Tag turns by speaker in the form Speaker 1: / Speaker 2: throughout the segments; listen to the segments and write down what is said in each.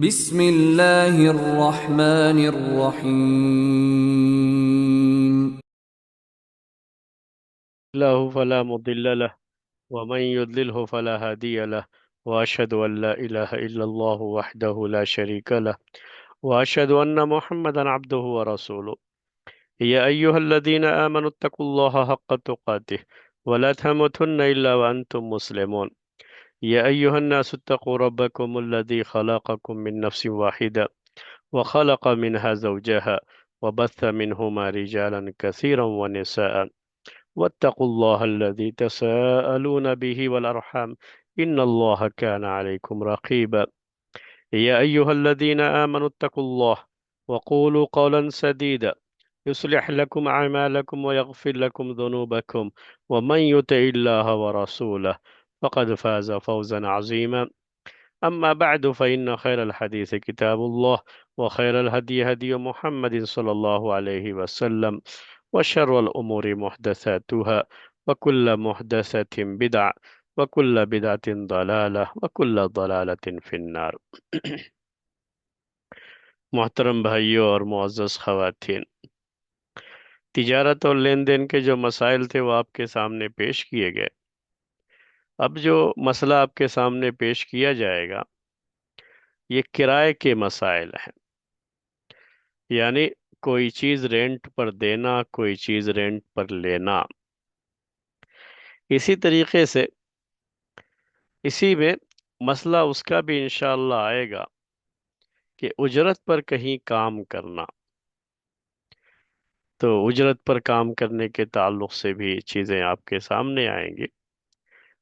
Speaker 1: بسم اللہ الرحمن الرحیم
Speaker 2: له فلا مضل له ومن يضلله فلا هادي له وأشهد أن لا إله إلا الله وحده لا شريك له وأشهد أن محمدا عبده ورسوله يا أيها الذين آمنوا اتقوا الله حق تقاته ولا تموتن إلا وأنتم مسلمون يا أيها الناس اتقوا ربكم الذي خلقكم من نفس واحدة وخلق منها زوجها وبث منهما رجالا كثيرا ونساء واتقوا الله الذي تساءلون به والأرحام إن الله كان عليكم رقيبا يا أيها الذين آمنوا اتقوا الله وقولوا قولا سديدا يصلح لكم أعمالكم ويغفر لكم ذنوبكم ومن يطع الله ورسوله فقد فاز فوزا عظيما أما بعد فإن خير الحديث كتاب الله وخير الهدي هدي محمد صلى الله عليه وسلم وشر الأمور محدثاتها وكل محدثة بدعة وكل بدعة ضلالة وكل ضلالة في النار محترم بھائیوں اور معزز خواتین، تجارت اور لین دین کے جو مسائل تھے وہ آپ کے سامنے پیش کیے گئے۔ اب جو مسئلہ آپ کے سامنے پیش کیا جائے گا یہ کرائے کے مسائل ہیں، یعنی کوئی چیز رینٹ پر دینا، کوئی چیز رینٹ پر لینا۔ اسی طریقے سے اسی میں مسئلہ اس کا بھی انشاءاللہ آئے گا کہ اجرت پر کہیں کام کرنا، تو اجرت پر کام کرنے کے تعلق سے بھی چیزیں آپ کے سامنے آئیں گی۔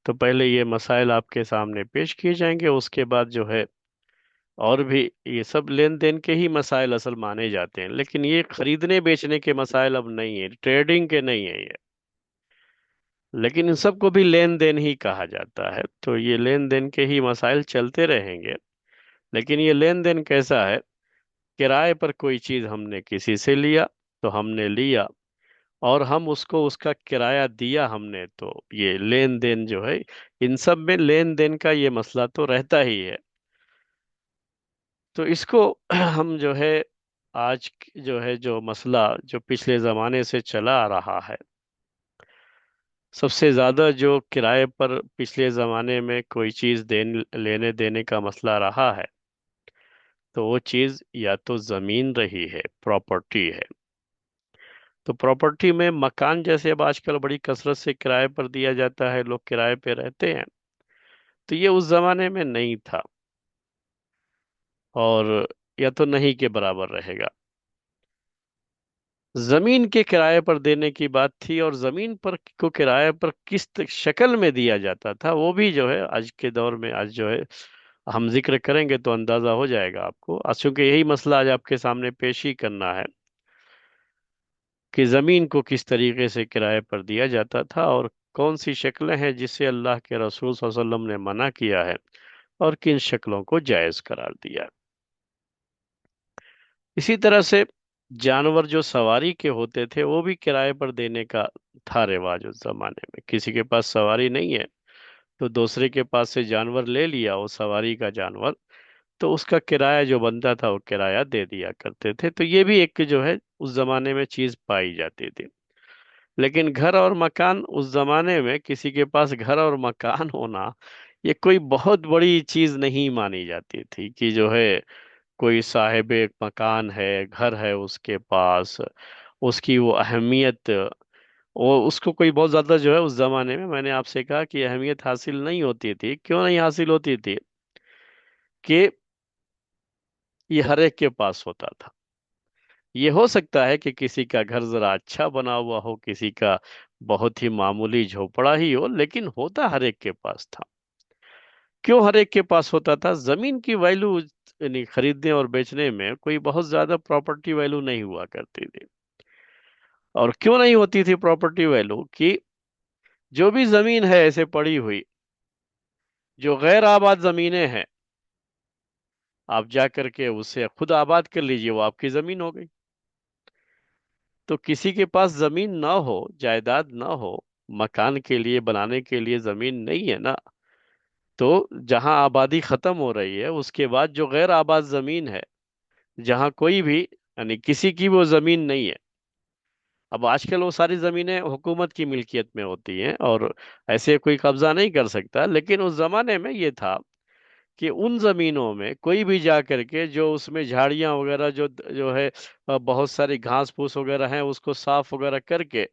Speaker 2: تو پہلے یہ مسائل آپ کے سامنے پیش کیے جائیں گے، اس کے بعد جو ہے اور بھی یہ سب لین دین کے ہی مسائل اصل مانے جاتے ہیں، لیکن یہ خریدنے بیچنے کے مسائل اب نہیں ہیں، ٹریڈنگ کے نہیں ہیں یہ، لیکن ان سب کو بھی لین دین ہی کہا جاتا ہے۔ تو یہ لین دین کے ہی مسائل چلتے رہیں گے، لیکن یہ لین دین کیسا ہے؟ کرائے پر کوئی چیز ہم نے کسی سے لیا تو ہم نے لیا، اور ہم اس کو اس کا کرایہ دیا ہم نے، تو یہ لین دین جو ہے ان سب میں لین دین کا یہ مسئلہ تو رہتا ہی ہے۔ تو اس کو ہم جو ہے آج جو ہے جو مسئلہ جو پچھلے زمانے سے چلا آ رہا ہے، سب سے زیادہ جو کرائے پر پچھلے زمانے میں کوئی چیز لینے دینے کا مسئلہ رہا ہے، تو وہ چیز یا تو زمین رہی ہے، پراپرٹی ہے۔ تو پراپرٹی میں مکان جیسے اب آج کل بڑی کثرت سے کرائے پر دیا جاتا ہے، لوگ کرائے پہ رہتے ہیں، تو یہ اس زمانے میں نہیں تھا، اور یا تو نہیں کے برابر رہے گا۔ زمین کے کرائے پر دینے کی بات تھی، اور زمین پر کو کرائے پر کس شکل میں دیا جاتا تھا وہ بھی جو ہے آج کے دور میں آج جو ہے ہم ذکر کریں گے تو اندازہ ہو جائے گا آپ کو، چونکہ یہی مسئلہ آج آپ کے سامنے پیش ہی کرنا ہے کہ زمین کو کس طریقے سے کرائے پر دیا جاتا تھا، اور کون سی شکلیں ہیں جسے اللہ کے رسول صلی اللہ علیہ وسلم نے منع کیا ہے، اور کن شکلوں کو جائز قرار دیا ہے۔ اسی طرح سے جانور جو سواری کے ہوتے تھے وہ بھی کرائے پر دینے کا تھا رواج اس زمانے میں۔ کسی کے پاس سواری نہیں ہے تو دوسرے کے پاس سے جانور لے لیا، وہ سواری کا جانور، تو اس کا کرایہ جو بنتا تھا وہ کرایہ دے دیا کرتے تھے۔ تو یہ بھی ایک جو ہے اس زمانے میں چیز پائی جاتی تھی۔ لیکن گھر اور مکان اس زمانے میں کسی کے پاس گھر اور مکان ہونا یہ کوئی بہت بڑی چیز نہیں مانی جاتی تھی، کہ جو ہے کوئی صاحب ایک مکان ہے، گھر ہے اس کے پاس، اس کی وہ اہمیت، وہ اس کو کوئی بہت زیادہ جو ہے اس زمانے میں نے آپ سے کہا کہ اہمیت حاصل نہیں ہوتی تھی۔ کیوں نہیں حاصل ہوتی تھی؟ کہ یہ ہر ایک کے پاس ہوتا تھا۔ یہ ہو سکتا ہے کہ کسی کا گھر ذرا اچھا بنا ہوا ہو، کسی کا بہت ہی معمولی جھوپڑا ہی ہو، لیکن ہوتا ہر ایک کے پاس تھا۔ کیوں ہر ایک کے پاس ہوتا تھا؟ زمین کی ویلو یعنی خریدنے اور بیچنے میں کوئی بہت زیادہ پراپرٹی ویلو نہیں ہوا کرتی تھی۔ اور کیوں نہیں ہوتی تھی پراپرٹی ویلو؟ کہ جو بھی زمین ہے ایسے پڑی ہوئی، جو غیر آباد زمینیں ہیں، آپ جا کر کے اسے خود آباد کر لیجئے، وہ آپ کی زمین ہو گئی۔ تو کسی کے پاس زمین نہ ہو، جائیداد نہ ہو، مکان کے لیے بنانے کے لیے زمین نہیں ہے نا، تو جہاں آبادی ختم ہو رہی ہے اس کے بعد جو غیر آباد زمین ہے، جہاں کوئی بھی یعنی کسی کی وہ زمین نہیں ہے، اب آج کل وہ ساری زمینیں حکومت کی ملکیت میں ہوتی ہیں اور ایسے کوئی قبضہ نہیں کر سکتا، لیکن اس زمانے میں یہ تھا کہ ان زمینوں میں کوئی بھی جا کر کے جو اس میں جھاڑیاں وغیرہ جو ہے بہت ساری گھاس پھوس وغیرہ ہیں اس کو صاف وغیرہ کر کے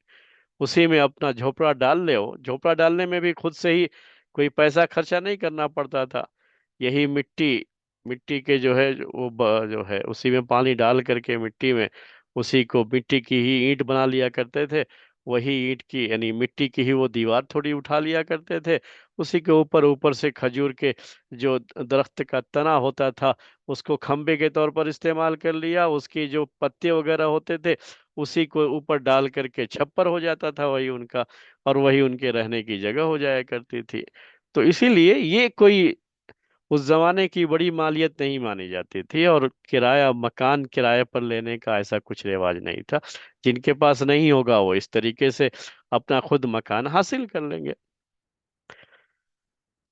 Speaker 2: اسی میں اپنا جھوپڑا ڈال لے ہو، جھوپڑا ڈالنے میں بھی خود سے ہی کوئی پیسہ خرچہ نہیں کرنا پڑتا تھا، یہی مٹی مٹی کے جو ہے وہ جو ہے اسی میں پانی ڈال کر کے مٹی میں اسی کو مٹی کی ہی اینٹ بنا لیا کرتے تھے، وہی اینٹ کی یعنی مٹی کی ہی وہ دیوار تھوڑی اٹھا لیا کرتے تھے، اسی کے اوپر اوپر سے کھجور کے جو درخت کا تنا ہوتا تھا اس کو کھمبے کے طور پر استعمال کر لیا، اس کی جو پتے وغیرہ ہوتے تھے اسی کو اوپر ڈال کر کے چھپر ہو جاتا تھا وہی ان کا، اور وہی ان کے رہنے کی جگہ ہو جایا کرتی تھی۔ تو اسی لیے یہ کوئی اس زمانے کی بڑی مالیت نہیں مانی جاتی تھی، اور کرایہ مکان کرایہ پر لینے کا ایسا کچھ رواج نہیں تھا، جن کے پاس نہیں ہوگا وہ اس طریقے سے اپنا خود مکان حاصل کر لیں گے۔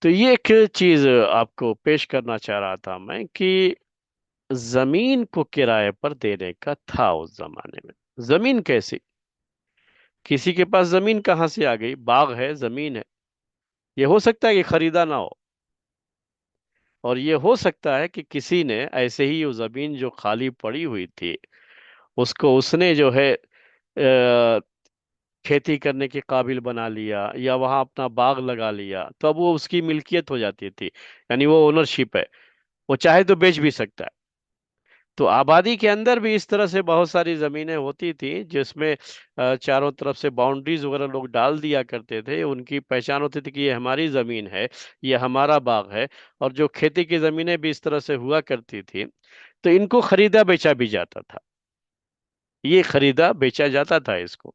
Speaker 2: تو یہ ایک چیز آپ کو پیش کرنا چاہ رہا تھا میں کہ زمین کو کرائے پر دینے کا تھا اس زمانے میں۔ زمین کیسی؟ کسی کے پاس زمین کہاں سے آ گئی؟ باغ ہے، زمین ہے، یہ ہو سکتا ہے کہ خریدا نہ ہو، اور یہ ہو سکتا ہے کہ کسی نے ایسے ہی وہ زمین جو خالی پڑی ہوئی تھی اس کو اس نے جو ہے کھیتی کرنے کے قابل بنا لیا یا وہاں اپنا باغ لگا لیا، تو اب وہ اس کی ملکیت ہو جاتی تھی، یعنی وہ اونرشپ ہے، وہ چاہے تو بیچ بھی سکتا ہے۔ تو آبادی کے اندر بھی اس طرح سے بہت ساری زمینیں ہوتی تھی جس میں چاروں طرف سے باؤنڈریز وغیرہ لوگ ڈال دیا کرتے تھے، ان کی پہچان ہوتی تھی کہ یہ ہماری زمین ہے، یہ ہمارا باغ ہے، اور جو کھیتی کی زمینیں بھی اس طرح سے ہوا کرتی تھی تو ان کو خریدا بیچا بھی جاتا تھا، یہ خریدا بیچا جاتا تھا اس کو،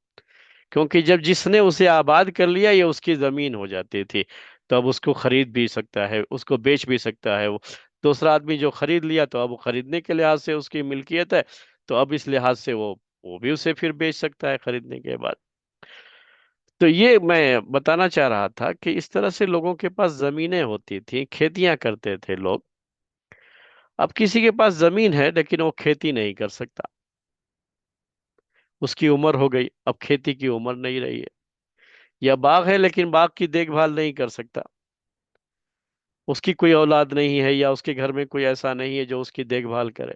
Speaker 2: کیونکہ جب جس نے اسے آباد کر لیا یہ اس کی زمین ہو جاتی تھی، تو اب اس کو خرید بھی سکتا ہے، اس کو بیچ بھی سکتا ہے، وہ دوسرا آدمی جو خرید لیا تو اب وہ خریدنے کے لحاظ سے اس کی ملکیت ہے، تو اب اس لحاظ سے وہ بھی اسے پھر بیچ سکتا ہے خریدنے کے بعد۔ تو یہ میں بتانا چاہ رہا تھا کہ اس طرح سے لوگوں کے پاس زمینیں ہوتی تھیں، کھیتیاں کرتے تھے لوگ۔ اب کسی کے پاس زمین ہے لیکن وہ کھیتی نہیں کر سکتا، اس کی عمر ہو گئی، اب کھیتی کی عمر نہیں رہی ہے، یا باغ ہے لیکن باغ کی دیکھ بھال نہیں کر سکتا، اس کی کوئی اولاد نہیں ہے یا اس کے گھر میں کوئی ایسا نہیں ہے جو اس کی دیکھ بھال کرے،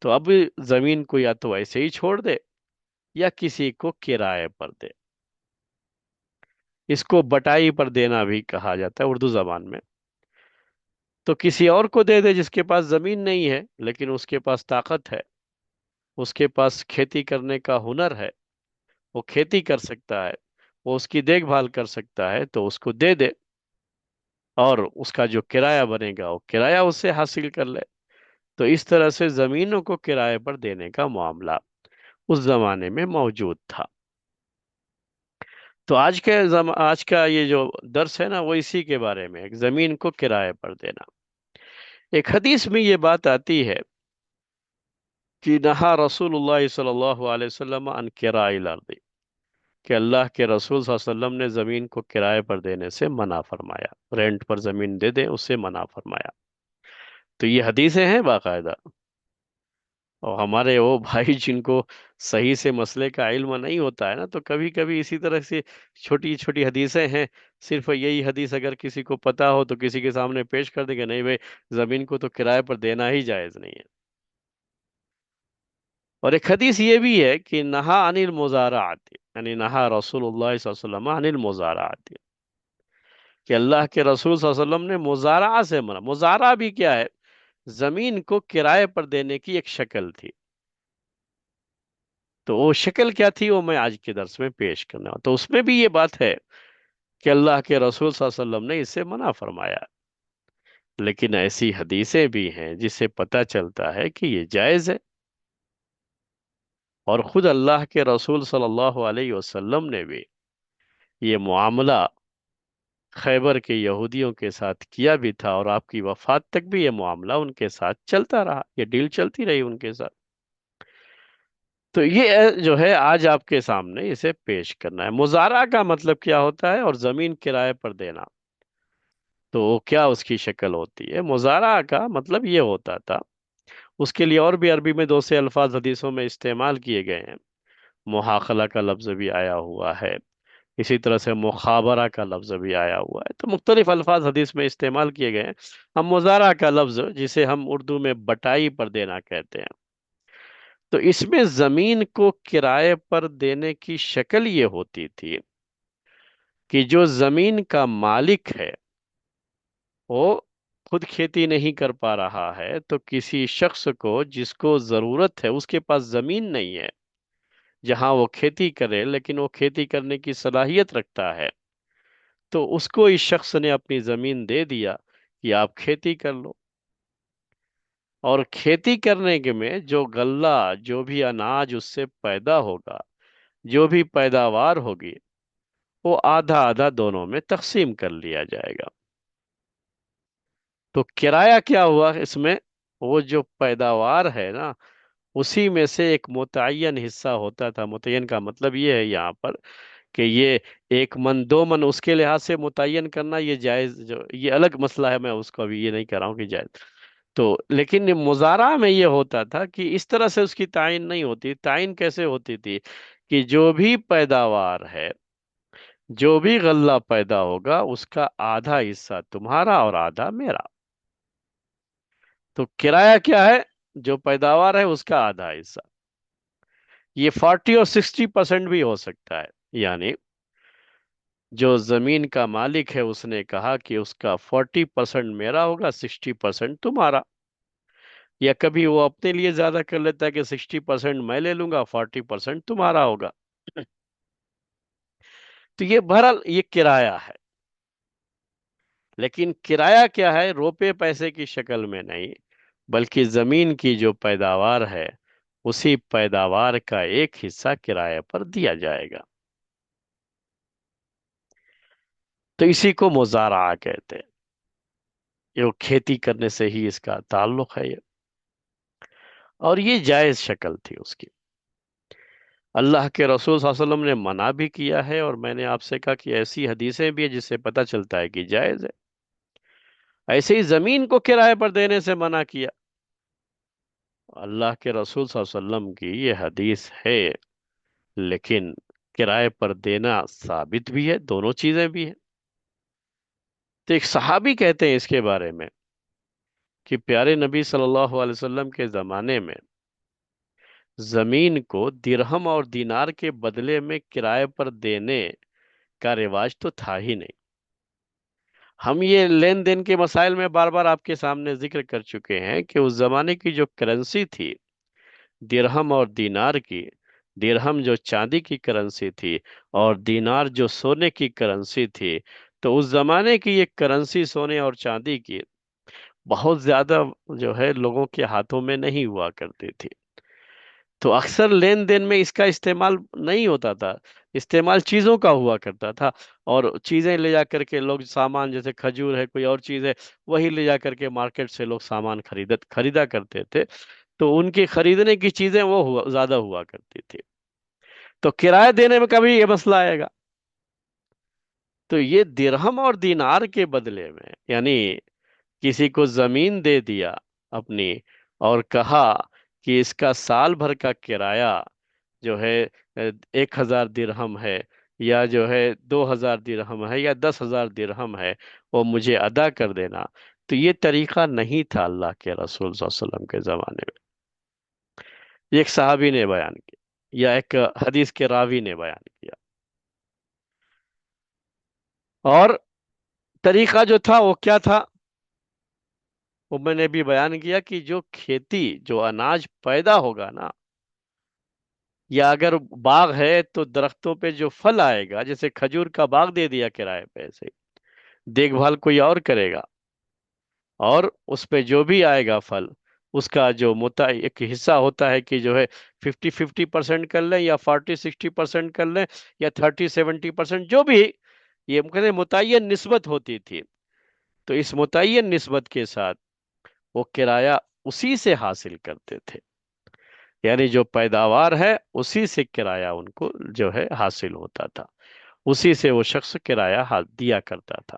Speaker 2: تو اب زمین کو یا تو ایسے ہی چھوڑ دے یا کسی کو کرائے پر دے، اس کو بٹائی پر دینا بھی کہا جاتا ہے اردو زبان میں۔ تو کسی اور کو دے دے جس کے پاس زمین نہیں ہے لیکن اس کے پاس طاقت ہے، اس کے پاس کھیتی کرنے کا ہنر ہے، وہ کھیتی کر سکتا ہے، وہ اس کی دیکھ بھال کر سکتا ہے، تو اس کو دے دے، اور اس کا جو کرایہ بنے گا وہ کرایہ اس سے حاصل کر لے۔ تو اس طرح سے زمینوں کو کرائے پر دینے کا معاملہ اس زمانے میں موجود تھا۔ تو آج کا یہ جو درس ہے نا وہ اسی کے بارے میں ہے، زمین کو کرائے پر دینا۔ ایک حدیث میں یہ بات آتی ہے کہ نہا رسول اللہ صلی اللہ علیہ وسلم عن کرائے الارض، کہ اللہ کے رسول صلی اللہ علیہ وسلم نے زمین کو کرائے پر دینے سے منع فرمایا، رینٹ پر زمین دے دیں اس سے منع فرمایا۔ تو یہ حدیثیں ہیں باقاعدہ، اور ہمارے وہ بھائی جن کو صحیح سے مسئلے کا علم نہیں ہوتا ہے نا، تو کبھی کبھی اسی طرح سے چھوٹی چھوٹی حدیثیں ہیں، صرف یہی حدیث اگر کسی کو پتا ہو تو کسی کے سامنے پیش کر دے گا، نہیں بھائی زمین کو تو کرائے پر دینا ہی جائز نہیں ہے۔ اور ایک حدیث یہ بھی ہے کہ نہا عن المزارعات، یعنی نہا رسول اللہ صلی اللہ علیہ وسلم عن المزارعات، کہ اللہ کے رسول صلی اللہ علیہ وسلم نے مزارعہ سے منع۔ مزارعہ بھی کیا ہے؟ زمین کو کرائے پر دینے کی ایک شکل تھی، تو وہ شکل کیا تھی وہ میں آج کے درس میں پیش کرنا ہوں۔ تو اس میں بھی یہ بات ہے کہ اللہ کے رسول صلی اللہ علیہ وسلم نے اس سے منع فرمایا، لیکن ایسی حدیثیں بھی ہیں جس سے پتہ چلتا ہے کہ یہ جائز ہے، اور خود اللہ کے رسول صلی اللہ علیہ وسلم نے بھی یہ معاملہ خیبر کے یہودیوں کے ساتھ کیا بھی تھا، اور آپ کی وفات تک بھی یہ معاملہ ان کے ساتھ چلتا رہا، یہ ڈیل چلتی رہی ان کے ساتھ۔ تو یہ جو ہے آج آپ کے سامنے اسے پیش کرنا ہے۔ مزارع کا مطلب کیا ہوتا ہے اور زمین کرائے پر دینا، تو وہ کیا اس کی شکل ہوتی ہے؟ مزارع کا مطلب یہ ہوتا تھا، اس کے لیے اور بھی عربی میں 2 سے الفاظ حدیثوں میں استعمال کیے گئے ہیں۔ محاخلہ کا لفظ بھی آیا ہوا ہے، اسی طرح سے مخابرہ کا لفظ بھی آیا ہوا ہے، تو مختلف الفاظ حدیث میں استعمال کیے گئے ہیں۔ ہم مزارع کا لفظ، جسے ہم اردو میں بٹائی پر دینا کہتے ہیں، تو اس میں زمین کو کرائے پر دینے کی شکل یہ ہوتی تھی کہ جو زمین کا مالک ہے وہ خود کھیتی نہیں کر پا رہا ہے، تو کسی شخص کو جس کو ضرورت ہے، اس کے پاس زمین نہیں ہے جہاں وہ کھیتی کرے، لیکن وہ کھیتی کرنے کی صلاحیت رکھتا ہے، تو اس کو اس شخص نے اپنی زمین دے دیا کہ آپ کھیتی کر لو، اور کھیتی کرنے کے میں جو غلہ، جو بھی اناج اس سے پیدا ہوگا، جو بھی پیداوار ہوگی، وہ آدھا آدھا دونوں میں تقسیم کر لیا جائے گا۔ تو کرایہ کیا ہوا اس میں؟ وہ جو پیداوار ہے نا، اسی میں سے ایک متعین حصہ ہوتا تھا۔ متعین کا مطلب یہ ہے یہاں پر کہ یہ 1 من 2 من اس کے لحاظ سے متعین کرنا یہ جائز، جو یہ الگ مسئلہ ہے، میں اس کو ابھی یہ نہیں کہہ رہا ہوں کہ جائز۔ تو لیکن مزارع میں یہ ہوتا تھا کہ اس طرح سے اس کی تعین نہیں ہوتی۔ تعین کیسے ہوتی تھی کہ جو بھی پیداوار ہے، جو بھی غلہ پیدا ہوگا، اس کا آدھا حصہ تمہارا اور آدھا میرا۔ تو کرایہ کیا ہے؟ جو پیداوار ہے اس کا آدھا حصہ۔ یہ 40 اور 60% بھی ہو سکتا ہے، یعنی جو زمین کا مالک ہے اس نے کہا کہ اس کا 40% میرا ہوگا، 60% تمہارا، یا کبھی وہ اپنے لیے زیادہ کر لیتا ہے کہ 60% میں لے لوں گا، 40% تمہارا ہوگا۔ تو یہ بہرحال یہ کرایہ ہے، لیکن کرایہ کیا ہے؟ روپے پیسے کی شکل میں نہیں، بلکہ زمین کی جو پیداوار ہے، اسی پیداوار کا ایک حصہ کرایہ پر دیا جائے گا۔ تو اسی کو مزارعہ کہتے ہیں، یہ کھیتی کرنے سے ہی اس کا تعلق ہے یہ، اور یہ جائز شکل تھی اس کی۔ اللہ کے رسول صلی اللہ علیہ وسلم نے منع بھی کیا ہے، اور میں نے آپ سے کہا کہ ایسی حدیثیں بھی ہیں جس سے پتہ چلتا ہے کہ جائز ہے۔ ایسے ہی زمین کو کرائے پر دینے سے منع کیا۔ اللہ کے رسول صلی اللہ علیہ وسلم کی یہ حدیث ہے، لیکن کرائے پر دینا ثابت بھی ہے، دونوں چیزیں بھی ہیں۔ تو ایک صحابی کہتے ہیں اس کے بارے میں کہ پیارے نبی صلی اللہ علیہ وسلم کے زمانے میں زمین کو درہم اور دینار کے بدلے میں کرائے پر دینے کا رواج تو تھا ہی نہیں۔ ہم یہ لین دین کے مسائل میں بار بار آپ کے سامنے ذکر کر چکے ہیں کہ اس زمانے کی جو کرنسی تھی درہم اور دینار کی، درہم جو چاندی کی کرنسی تھی اور دینار جو سونے کی کرنسی تھی، تو اس زمانے کی یہ کرنسی سونے اور چاندی کی بہت زیادہ جو ہے لوگوں کے ہاتھوں میں نہیں ہوا کرتی تھی، تو اکثر لین دین میں اس کا استعمال نہیں ہوتا تھا، استعمال چیزوں کا ہوا کرتا تھا، اور چیزیں لے جا کر کے لوگ سامان، جیسے کھجور ہے، کوئی اور چیز ہے، وہی لے جا کر کے مارکیٹ سے لوگ سامان خریدا کرتے تھے، تو ان کی خریدنے کی چیزیں وہ زیادہ ہوا کرتی تھی۔ تو کرایہ دینے میں کبھی یہ مسئلہ آئے گا؟ تو یہ درہم اور دینار کے بدلے میں، یعنی کسی کو زمین دے دیا اپنی، اور کہا کہ اس کا سال بھر کا کرایہ جو ہے 1,000 درہم ہے، یا جو ہے 2,000 درہم ہے، یا 10,000 درہم ہے، وہ مجھے ادا کر دینا۔ تو یہ طریقہ نہیں تھا اللہ کے رسول صلی اللہ علیہ وسلم کے زمانے میں، یہ ایک صحابی نے بیان کیا، یا ایک حدیث کے راوی نے بیان کیا۔ اور طریقہ جو تھا وہ کیا تھا؟ وہ میں نے بھی بیان کیا کہ جو کھیتی، جو اناج پیدا ہوگا نا، یا اگر باغ ہے تو درختوں پہ جو پھل آئے گا، جیسے کھجور کا باغ دے دیا کرائے پہ، ایسے دیکھ بھال کوئی اور کرے گا، اور اس پہ جو بھی آئے گا پھل، اس کا جو ایک حصہ ہوتا ہے کہ جو ہے 50-50% کر لیں، یا 40-60% کر لیں، یا 30-70%، جو بھی یہ کہتے ہیں متعین نسبت ہوتی تھی، تو اس متعین نسبت کے ساتھ وہ کرایہ اسی سے حاصل کرتے تھے، یعنی جو پیداوار ہے اسی سے کرایہ ان کو جو ہے حاصل ہوتا تھا، اسی سے وہ شخص کرایہ دیا کرتا تھا۔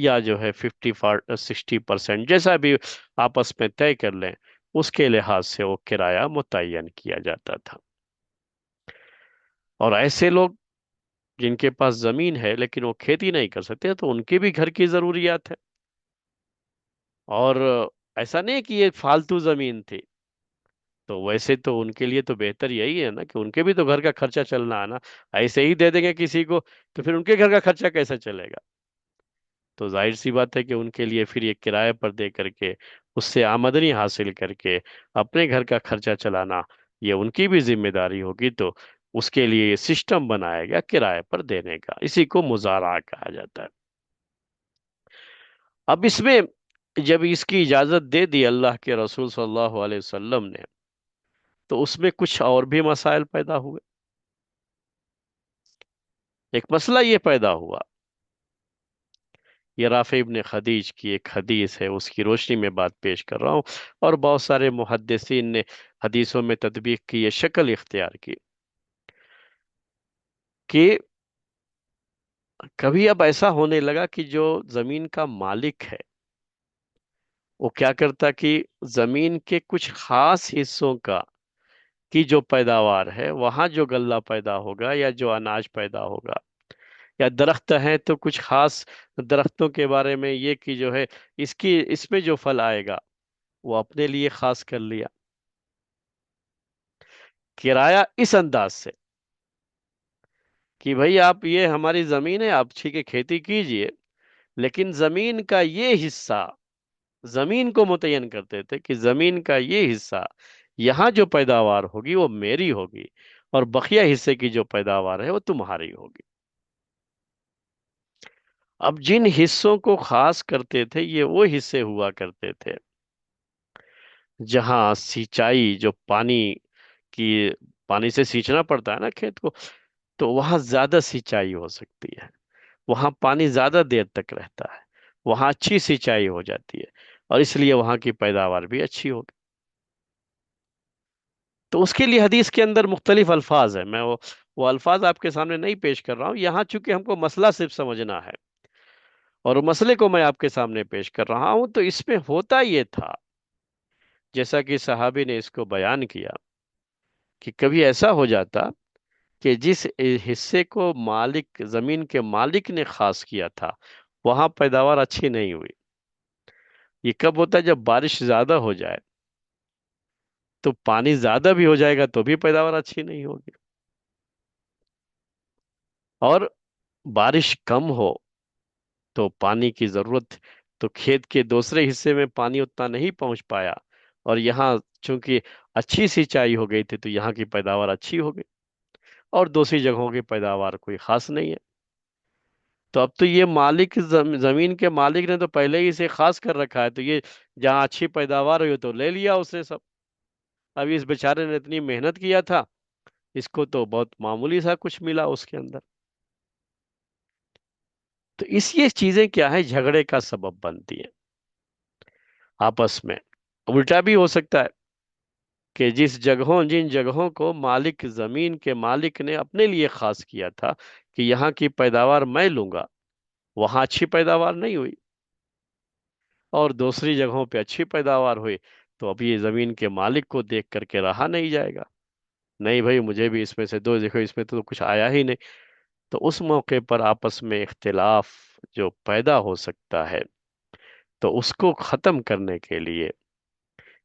Speaker 2: یا جو ہے 60% جیسا بھی آپس میں طے کر لیں، اس کے لحاظ سے وہ کرایہ متعین کیا جاتا تھا۔ اور ایسے لوگ جن کے پاس زمین ہے لیکن وہ کھیتی نہیں کر سکتے، تو ان کے بھی گھر کی ضروریات ہے۔ اور ایسا نہیں کہ یہ فالتو زمین تھی، تو ویسے تو ان کے لیے تو بہتر یہی ہے نا کہ ان کے بھی تو گھر کا خرچہ چلنا ہے نا۔ ایسے ہی دے دیں گے کسی کو تو پھر ان کے گھر کا خرچہ کیسے چلے گا؟ تو ظاہر سی بات ہے کہ ان کے لیے پھر یہ کرائے پر دے کر کے اس سے آمدنی حاصل کر کے اپنے گھر کا خرچہ چلانا، یہ ان کی بھی ذمہ داری ہوگی۔ تو اس کے لیے یہ سسٹم بنایا گیا کرائے پر دینے کا، اسی کو مزارع کہا جاتا ہے۔ اب اس میں جب اس کی اجازت دے دی اللہ کے رسول صلی اللہ علیہ وسلم نے، تو اس میں کچھ اور بھی مسائل پیدا ہوئے۔ ایک مسئلہ یہ پیدا ہوا، یہ رافع ابن خدیج کی ایک حدیث ہے، اس کی روشنی میں بات پیش کر رہا ہوں، اور بہت سارے محدثین نے حدیثوں میں تطبیق کی یہ شکل اختیار کی کہ کبھی اب ایسا ہونے لگا کہ جو زمین کا مالک ہے وہ کیا کرتا کہ زمین کے کچھ خاص حصوں کا کی جو پیداوار ہے، وہاں جو غلہ پیدا ہوگا یا جو اناج پیدا ہوگا، یا درخت ہیں تو کچھ خاص درختوں کے بارے میں یہ کہ جو ہے اس میں جو پھل آئے گا وہ اپنے لیے خاص کر لیا، کرایہ اس انداز سے کہ بھئی آپ یہ ہماری زمین ہے، آپ ٹھیک ہے کھیتی کیجئے، لیکن زمین کا یہ حصہ زمین کو متعین کرتے تھے کہ زمین کا یہ حصہ یہاں جو پیداوار ہوگی وہ میری ہوگی، اور بقیہ حصے کی جو پیداوار ہے وہ تمہاری ہوگی۔ اب جن حصوں کو خاص کرتے تھے یہ وہ حصے ہوا کرتے تھے جہاں سینچائی جو کی پانی سے سینچنا پڑتا ہے نا کھیت کو، تو وہاں زیادہ سینچائی ہو سکتی ہے، وہاں پانی زیادہ دیر تک رہتا ہے، وہاں اچھی سینچائی ہو جاتی ہے، اور اس لیے وہاں کی پیداوار بھی اچھی ہوگی۔ تو اس کے لیے حدیث کے اندر مختلف الفاظ ہیں، میں وہ الفاظ آپ کے سامنے نہیں پیش کر رہا ہوں یہاں، چونکہ ہم کو مسئلہ صرف سمجھنا ہے اور مسئلے کو میں آپ کے سامنے پیش کر رہا ہوں۔ تو اس میں ہوتا یہ تھا، جیسا کہ صحابی نے اس کو بیان کیا، کہ کبھی ایسا ہو جاتا کہ جس حصے کو زمین کے مالک نے خاص کیا تھا وہاں پیداوار اچھی نہیں ہوئی۔ یہ کب ہوتا ہے؟ جب بارش زیادہ ہو جائے، تو پانی زیادہ بھی ہو جائے گا تو بھی پیداوار اچھی نہیں ہوگی، اور بارش کم ہو تو پانی کی ضرورت، تو کھیت کے دوسرے حصے میں پانی اتنا نہیں پہنچ پایا، اور یہاں چونکہ اچھی سینچائی ہو گئی تھی تو یہاں کی پیداوار اچھی ہو گئی، اور دوسری جگہوں کی پیداوار کوئی خاص نہیں ہے۔ تو اب تو یہ زمین کے مالک نے تو پہلے ہی اسے خاص کر رکھا ہے، تو یہ جہاں اچھی پیداوار ہوئی تو لے لیا اس نے سب۔ اب اس بیچارے نے اتنی محنت کیا تھا، اس کو تو بہت معمولی سا کچھ ملا اس کے اندر۔ تو یہ چیزیں کیا ہے، جھگڑے کا سبب بنتی ہیں آپس میں۔ الٹا بھی ہو سکتا ہے کہ جن جگہوں کو زمین کے مالک نے اپنے لیے خاص کیا تھا کہ یہاں کی پیداوار میں لوں گا، وہاں اچھی پیداوار نہیں ہوئی، اور دوسری جگہوں پہ اچھی پیداوار ہوئی، تو اب یہ زمین کے مالک کو دیکھ کر کے رہا نہیں جائے گا، نہیں بھائی مجھے بھی اس میں سے دو، دیکھو اس میں تو کچھ آیا ہی نہیں۔ تو اس موقع پر آپس میں اختلاف جو پیدا ہو سکتا ہے، تو اس کو ختم کرنے کے لیے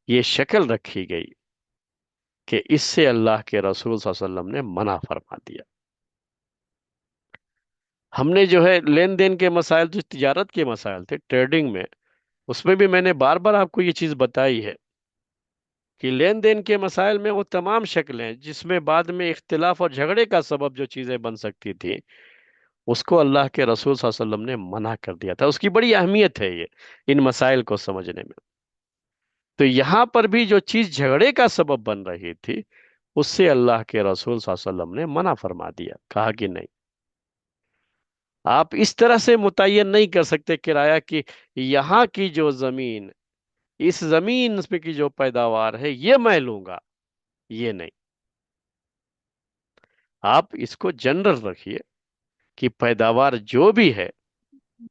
Speaker 2: یہ شکل رکھی گئی کہ اس سے اللہ کے رسول صلی اللہ علیہ وسلم نے منع فرما دیا۔ ہم نے جو ہے لین دین کے مسائل، جو تجارت کے مسائل تھے ٹریڈنگ میں، اس میں بھی میں نے بار بار آپ کو یہ چیز بتائی ہے کہ لین دین کے مسائل میں وہ تمام شکلیں جس میں بعد میں اختلاف اور جھگڑے کا سبب جو چیزیں بن سکتی تھی، اس کو اللہ کے رسول صلی اللہ علیہ وسلم نے منع کر دیا تھا۔ اس کی بڑی اہمیت ہے یہ ان مسائل کو سمجھنے میں۔ تو یہاں پر بھی جو چیز جھگڑے کا سبب بن رہی تھی، اس سے اللہ کے رسول صلی اللہ علیہ وسلم نے منع فرما دیا، کہا کہ نہیں، آپ اس طرح سے متعین نہیں کر سکتے کرایہ کی یہاں کی جو زمین، اس زمین پہ کی جو پیداوار ہے یہ میں لوں گا، یہ نہیں۔ آپ اس کو جنرل رکھیے کہ پیداوار جو بھی ہے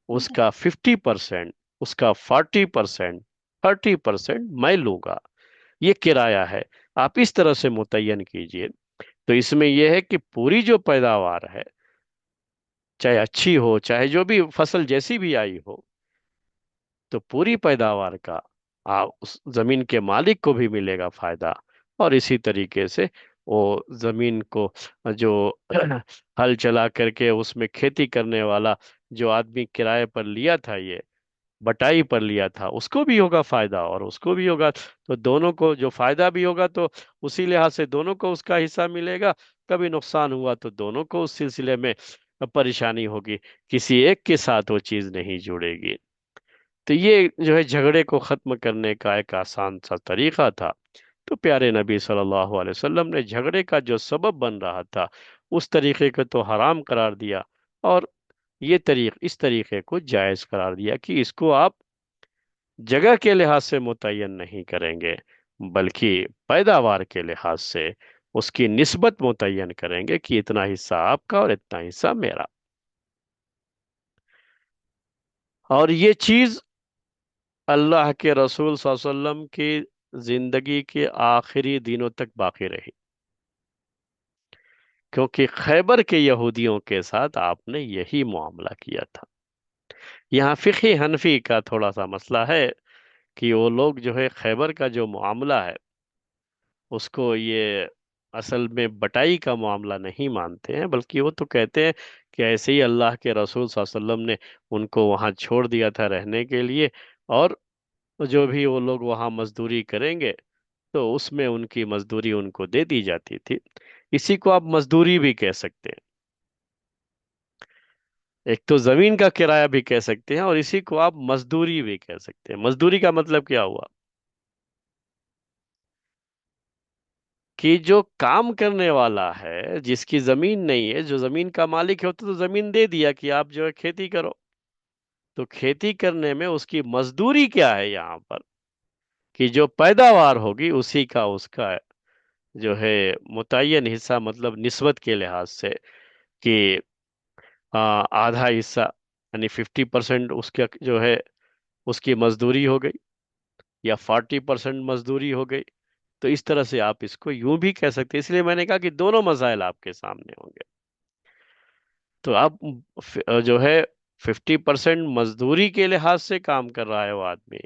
Speaker 2: اس کا 50%، اس کا 40%، 30% میں لوں گا، یہ کرایہ ہے، آپ اس طرح سے متعین کیجئے۔ تو اس میں یہ ہے کہ پوری جو پیداوار ہے، چاہے اچھی ہو چاہے جو بھی فصل جیسی بھی آئی ہو، تو پوری پیداوار کا اس زمین کے مالک کو بھی ملے گا فائدہ، اور اسی طریقے سے وہ زمین کو جو ہل چلا کر کے اس میں کھیتی کرنے والا جو آدمی کرائے پر لیا تھا، یہ بٹائی پر لیا تھا، اس کو بھی ہوگا فائدہ اور اس کو بھی ہوگا، تو دونوں کو جو فائدہ بھی ہوگا تو اسی لحاظ سے دونوں کو اس کا حصہ ملے گا، کبھی نقصان ہوا تو دونوں کو اس سلسلے میں پریشانی ہوگی، کسی ایک کے ساتھ وہ چیز نہیں جڑے گی۔ تو یہ جو ہے جھگڑے کو ختم کرنے کا ایک آسان سا طریقہ تھا، تو پیارے نبی صلی اللہ علیہ وسلم نے جھگڑے کا جو سبب بن رہا تھا اس طریقے کو تو حرام قرار دیا، اور اس طریقے کو جائز قرار دیا کہ اس کو آپ جگہ کے لحاظ سے متعین نہیں کریں گے، بلکہ پیداوار کے لحاظ سے اس کی نسبت متعین کریں گے کہ اتنا حصہ آپ کا اور اتنا حصہ میرا۔ اور یہ چیز اللہ کے رسول صلی اللہ علیہ وسلم کی زندگی کے آخری دنوں تک باقی رہی، کیونکہ خیبر کے یہودیوں کے ساتھ آپ نے یہی معاملہ کیا تھا۔ یہاں فقہ حنفی کا تھوڑا سا مسئلہ ہے کہ وہ لوگ جو ہے خیبر کا جو معاملہ ہے اس کو یہ اصل میں بٹائی کا معاملہ نہیں مانتے ہیں، بلکہ وہ تو کہتے ہیں کہ ایسے ہی اللہ کے رسول صلی اللہ علیہ وسلم نے ان کو وہاں چھوڑ دیا تھا رہنے کے لیے، اور جو بھی وہ لوگ وہاں مزدوری کریں گے تو اس میں ان کی مزدوری ان کو دے دی جاتی تھی۔ اسی کو آپ مزدوری بھی کہہ سکتے ہیں، ایک تو زمین کا کرایہ بھی کہہ سکتے ہیں اور اسی کو آپ مزدوری بھی کہہ سکتے ہیں۔ مزدوری کا مطلب کیا ہوا کہ جو کام کرنے والا ہے، جس کی زمین نہیں ہے، جو زمین کا مالک ہے، تو زمین دے دیا کہ آپ جو ہے کھیتی کرو، تو کھیتی کرنے میں اس کی مزدوری کیا ہے یہاں پر، کہ جو پیداوار ہوگی اسی کا اس کا جو ہے متعین حصہ، مطلب نسبت کے لحاظ سے کہ آدھا حصہ یعنی 50% اس کا جو ہے اس کی مزدوری ہو گئی، یا 40% مزدوری ہو گئی، تو اس طرح سے آپ اس کو یوں بھی کہہ سکتے ہیں۔ اس لیے میں نے کہا کہ دونوں مسائل آپ کے سامنے ہوں گے، تو آپ جو ہے 50% مزدوری کے لحاظ سے کام کر رہا ہے وہ آدمی،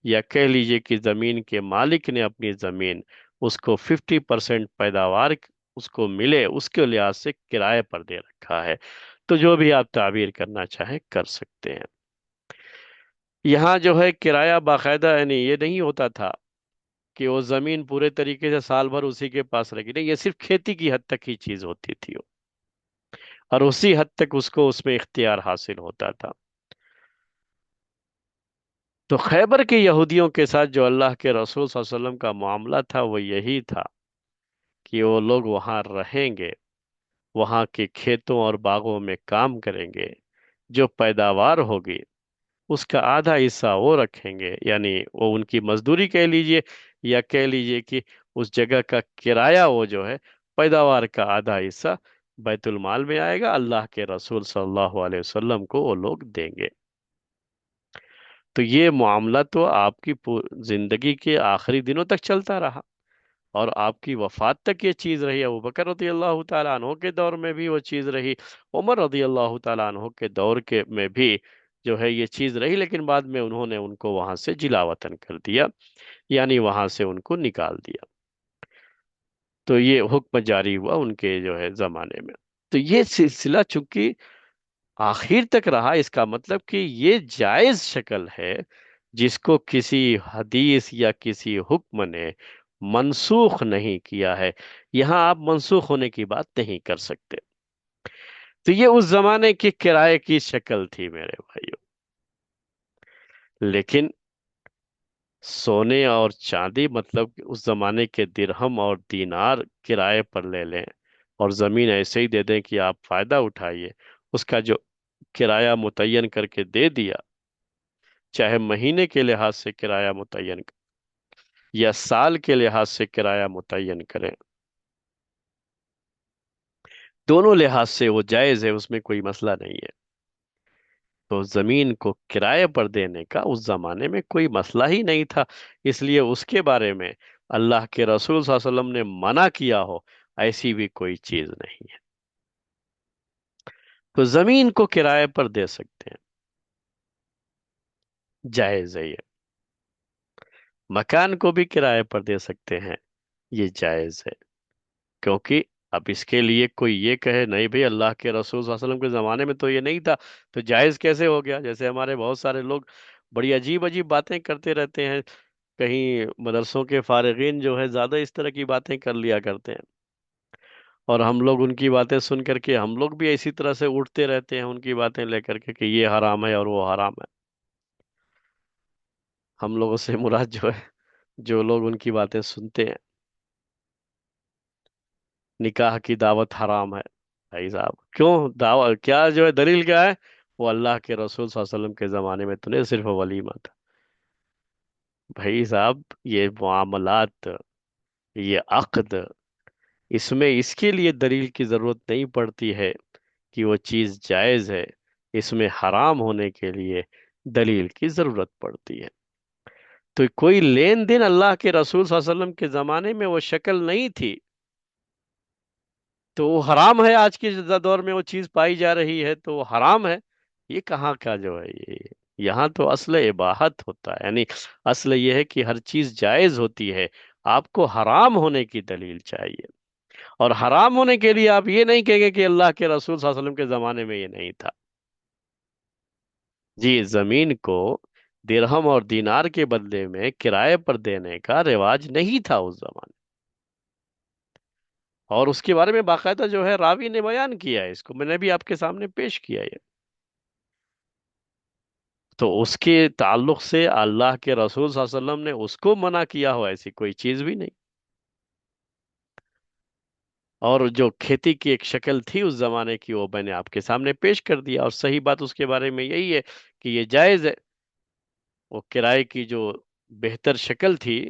Speaker 2: یا کہہ لیجئے کہ زمین کے مالک نے اپنی زمین اس کو 50% پیداوار اس کو ملے اس کے لحاظ سے کرائے پر دے رکھا ہے، تو جو بھی آپ تعبیر کرنا چاہیں کر سکتے ہیں۔ یہاں جو ہے کرایہ باقاعدہ یعنی یہ نہیں ہوتا تھا کہ وہ زمین پورے طریقے سے سال بھر اسی کے پاس رہے گی، نہیں، یہ صرف کھیتی کی حد تک ہی چیز ہوتی تھی وہ، اور اسی حد تک اس کو اس میں اختیار حاصل ہوتا تھا۔ تو خیبر کے یہودیوں کے ساتھ جو اللہ کے رسول صلی اللہ علیہ وسلم کا معاملہ تھا وہ یہی تھا کہ وہ لوگ وہاں رہیں گے، وہاں کے کھیتوں اور باغوں میں کام کریں گے، جو پیداوار ہوگی اس کا آدھا حصہ وہ رکھیں گے، یعنی وہ ان کی مزدوری کہہ لیجئے، یا کہہ لیجئے کہ اس جگہ کا کرایہ وہ جو ہے پیداوار کا آدھا حصہ بیت المال میں آئے گا، اللہ کے رسول صلی اللہ علیہ وسلم کو وہ لوگ دیں گے۔ تو یہ معاملہ تو آپ کی زندگی کے آخری دنوں تک چلتا رہا، اور آپ کی وفات تک یہ چیز رہی۔ ابو بکر رضی اللہ تعالیٰ عنہ کے دور میں بھی وہ چیز رہی، عمر رضی اللہ تعالیٰ عنہ کے دور کے میں بھی جو ہے یہ چیز رہی، لیکن بعد میں انہوں نے ان کو وہاں سے جلا وطن کر دیا، یعنی وہاں سے ان کو نکال دیا، تو یہ حکم جاری ہوا ان کے جو ہے زمانے میں۔ تو یہ سلسلہ چونکہ آخر تک رہا، اس کا مطلب کہ یہ جائز شکل ہے جس کو کسی حدیث یا کسی حکم نے منسوخ نہیں کیا ہے، یہاں آپ منسوخ ہونے کی بات نہیں کر سکتے۔ تو یہ اس زمانے کے کرائے کی شکل تھی میرے بھائیوں، لیکن سونے اور چاندی مطلب کہ اس زمانے کے درہم اور دینار کرائے پر لے لیں اور زمین ایسے ہی دے دیں کہ آپ فائدہ اٹھائیے، اس کا جو کرایہ متعین کر کے دے دیا، چاہے مہینے کے لحاظ سے کرایہ متعین یا سال کے لحاظ سے کرایہ متعین کریں، دونوں لحاظ سے وہ جائز ہے، اس میں کوئی مسئلہ نہیں ہے۔ تو زمین کو کرائے پر دینے کا اس زمانے میں کوئی مسئلہ ہی نہیں تھا، اس لیے اس کے بارے میں اللہ کے رسول صلی اللہ علیہ وسلم نے منع کیا ہو، ایسی بھی کوئی چیز نہیں ہے۔ تو زمین کو کرائے پر دے سکتے ہیں، جائز ہے یہ۔ مکان کو بھی کرائے پر دے سکتے ہیں، یہ جائز ہے، کیونکہ اب اس کے لیے کوئی یہ کہے نہیں بھئی اللہ کے رسول صلی اللہ علیہ وسلم کے زمانے میں تو یہ نہیں تھا، تو جائز کیسے ہو گیا؟ جیسے ہمارے بہت سارے لوگ بڑی عجیب عجیب باتیں کرتے رہتے ہیں، کہیں مدرسوں کے فارغین جو ہے زیادہ اس طرح کی باتیں کر لیا کرتے ہیں، اور ہم لوگ ان کی باتیں سن کر کے ہم لوگ بھی اسی طرح سے اٹھتے رہتے ہیں ان کی باتیں لے کر کے کہ یہ حرام ہے اور وہ حرام ہے۔ ہم لوگوں سے مراد جو ہے، جو لوگ ان کی باتیں سنتے ہیں، نکاح کی دعوت حرام ہے، بھائی صاحب کیوں دعوت کیا جو ہے، دلیل کیا ہے؟ وہ اللہ کے رسول صلی اللہ علیہ وسلم کے زمانے میں تو نہیں، صرف ولیمہ تھا۔ بھائی صاحب یہ معاملات، یہ عقد، اس میں اس کے لیے دلیل کی ضرورت نہیں پڑتی ہے کہ وہ چیز جائز ہے، اس میں حرام ہونے کے لیے دلیل کی ضرورت پڑتی ہے۔ تو کوئی لین دین اللہ کے رسول صلی اللہ علیہ وسلم کے زمانے میں وہ شکل نہیں تھی، تو وہ حرام ہے، آج کے دور میں وہ چیز پائی جا رہی ہے تو وہ حرام ہے، یہ کہاں کا جو ہے یہ؟ یہاں تو اصل اباحت ہوتا ہے، یعنی اصل یہ ہے کہ ہر چیز جائز ہوتی ہے، آپ کو حرام ہونے کی دلیل چاہیے، اور حرام ہونے کے لیے آپ یہ نہیں کہیں گے کہ اللہ کے رسول صلی اللہ علیہ وسلم کے زمانے میں یہ نہیں تھا۔ جی، زمین کو درہم اور دینار کے بدلے میں کرائے پر دینے کا رواج نہیں تھا اس زمانے، اور اس کے بارے میں باقاعدہ جو ہے راوی نے بیان کیا ہے، اس کو میں نے بھی آپ کے سامنے پیش کیا ہے۔ تو اس کے تعلق سے اللہ کے رسول صلی اللہ علیہ وسلم نے اس کو منع کیا ہو ایسی کوئی چیز بھی نہیں، اور جو کھیتی کی ایک شکل تھی اس زمانے کی وہ میں نے آپ کے سامنے پیش کر دیا، اور صحیح بات اس کے بارے میں یہی ہے کہ یہ جائز ہے۔ وہ کرائے کی جو بہتر شکل تھی،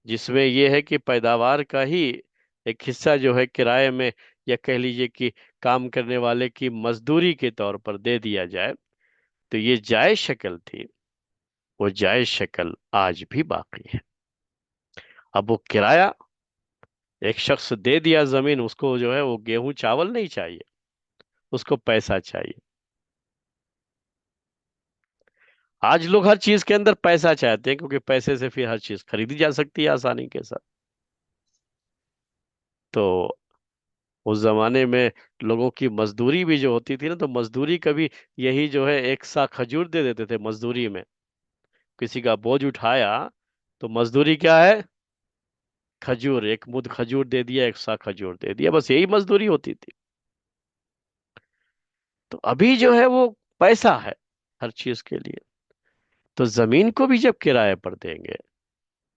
Speaker 2: جس میں یہ ہے کہ پیداوار کا ہی ایک حصہ جو ہے کرائے میں، یا کہہ لیجئے کہ کام کرنے والے کی مزدوری کے طور پر دے دیا جائے، تو یہ جائز شکل تھی، وہ جائز شکل آج بھی باقی ہے۔ اب وہ کرایہ ایک شخص دے دیا زمین، اس کو جو ہے وہ گیہوں چاول نہیں چاہیے، اس کو پیسہ چاہیے۔ آج لوگ ہر چیز کے اندر پیسہ چاہتے ہیں، کیونکہ پیسے سے پھر ہر چیز خریدی جا سکتی ہے آسانی کے ساتھ۔ تو اس زمانے میں لوگوں کی مزدوری بھی جو ہوتی تھی نا، تو مزدوری کبھی یہی جو ہے ایک سا کھجور دے دیتے تھے مزدوری میں، کسی کا بوجھ اٹھایا تو مزدوری کیا ہے؟ کھجور، ایک مد کھجور دے دیا، ایک سا کھجور دے دیا، بس یہی مزدوری ہوتی تھی۔ تو ابھی جو ہے وہ پیسہ ہے ہر چیز کے لیے، تو زمین کو بھی جب کرائے پر دیں گے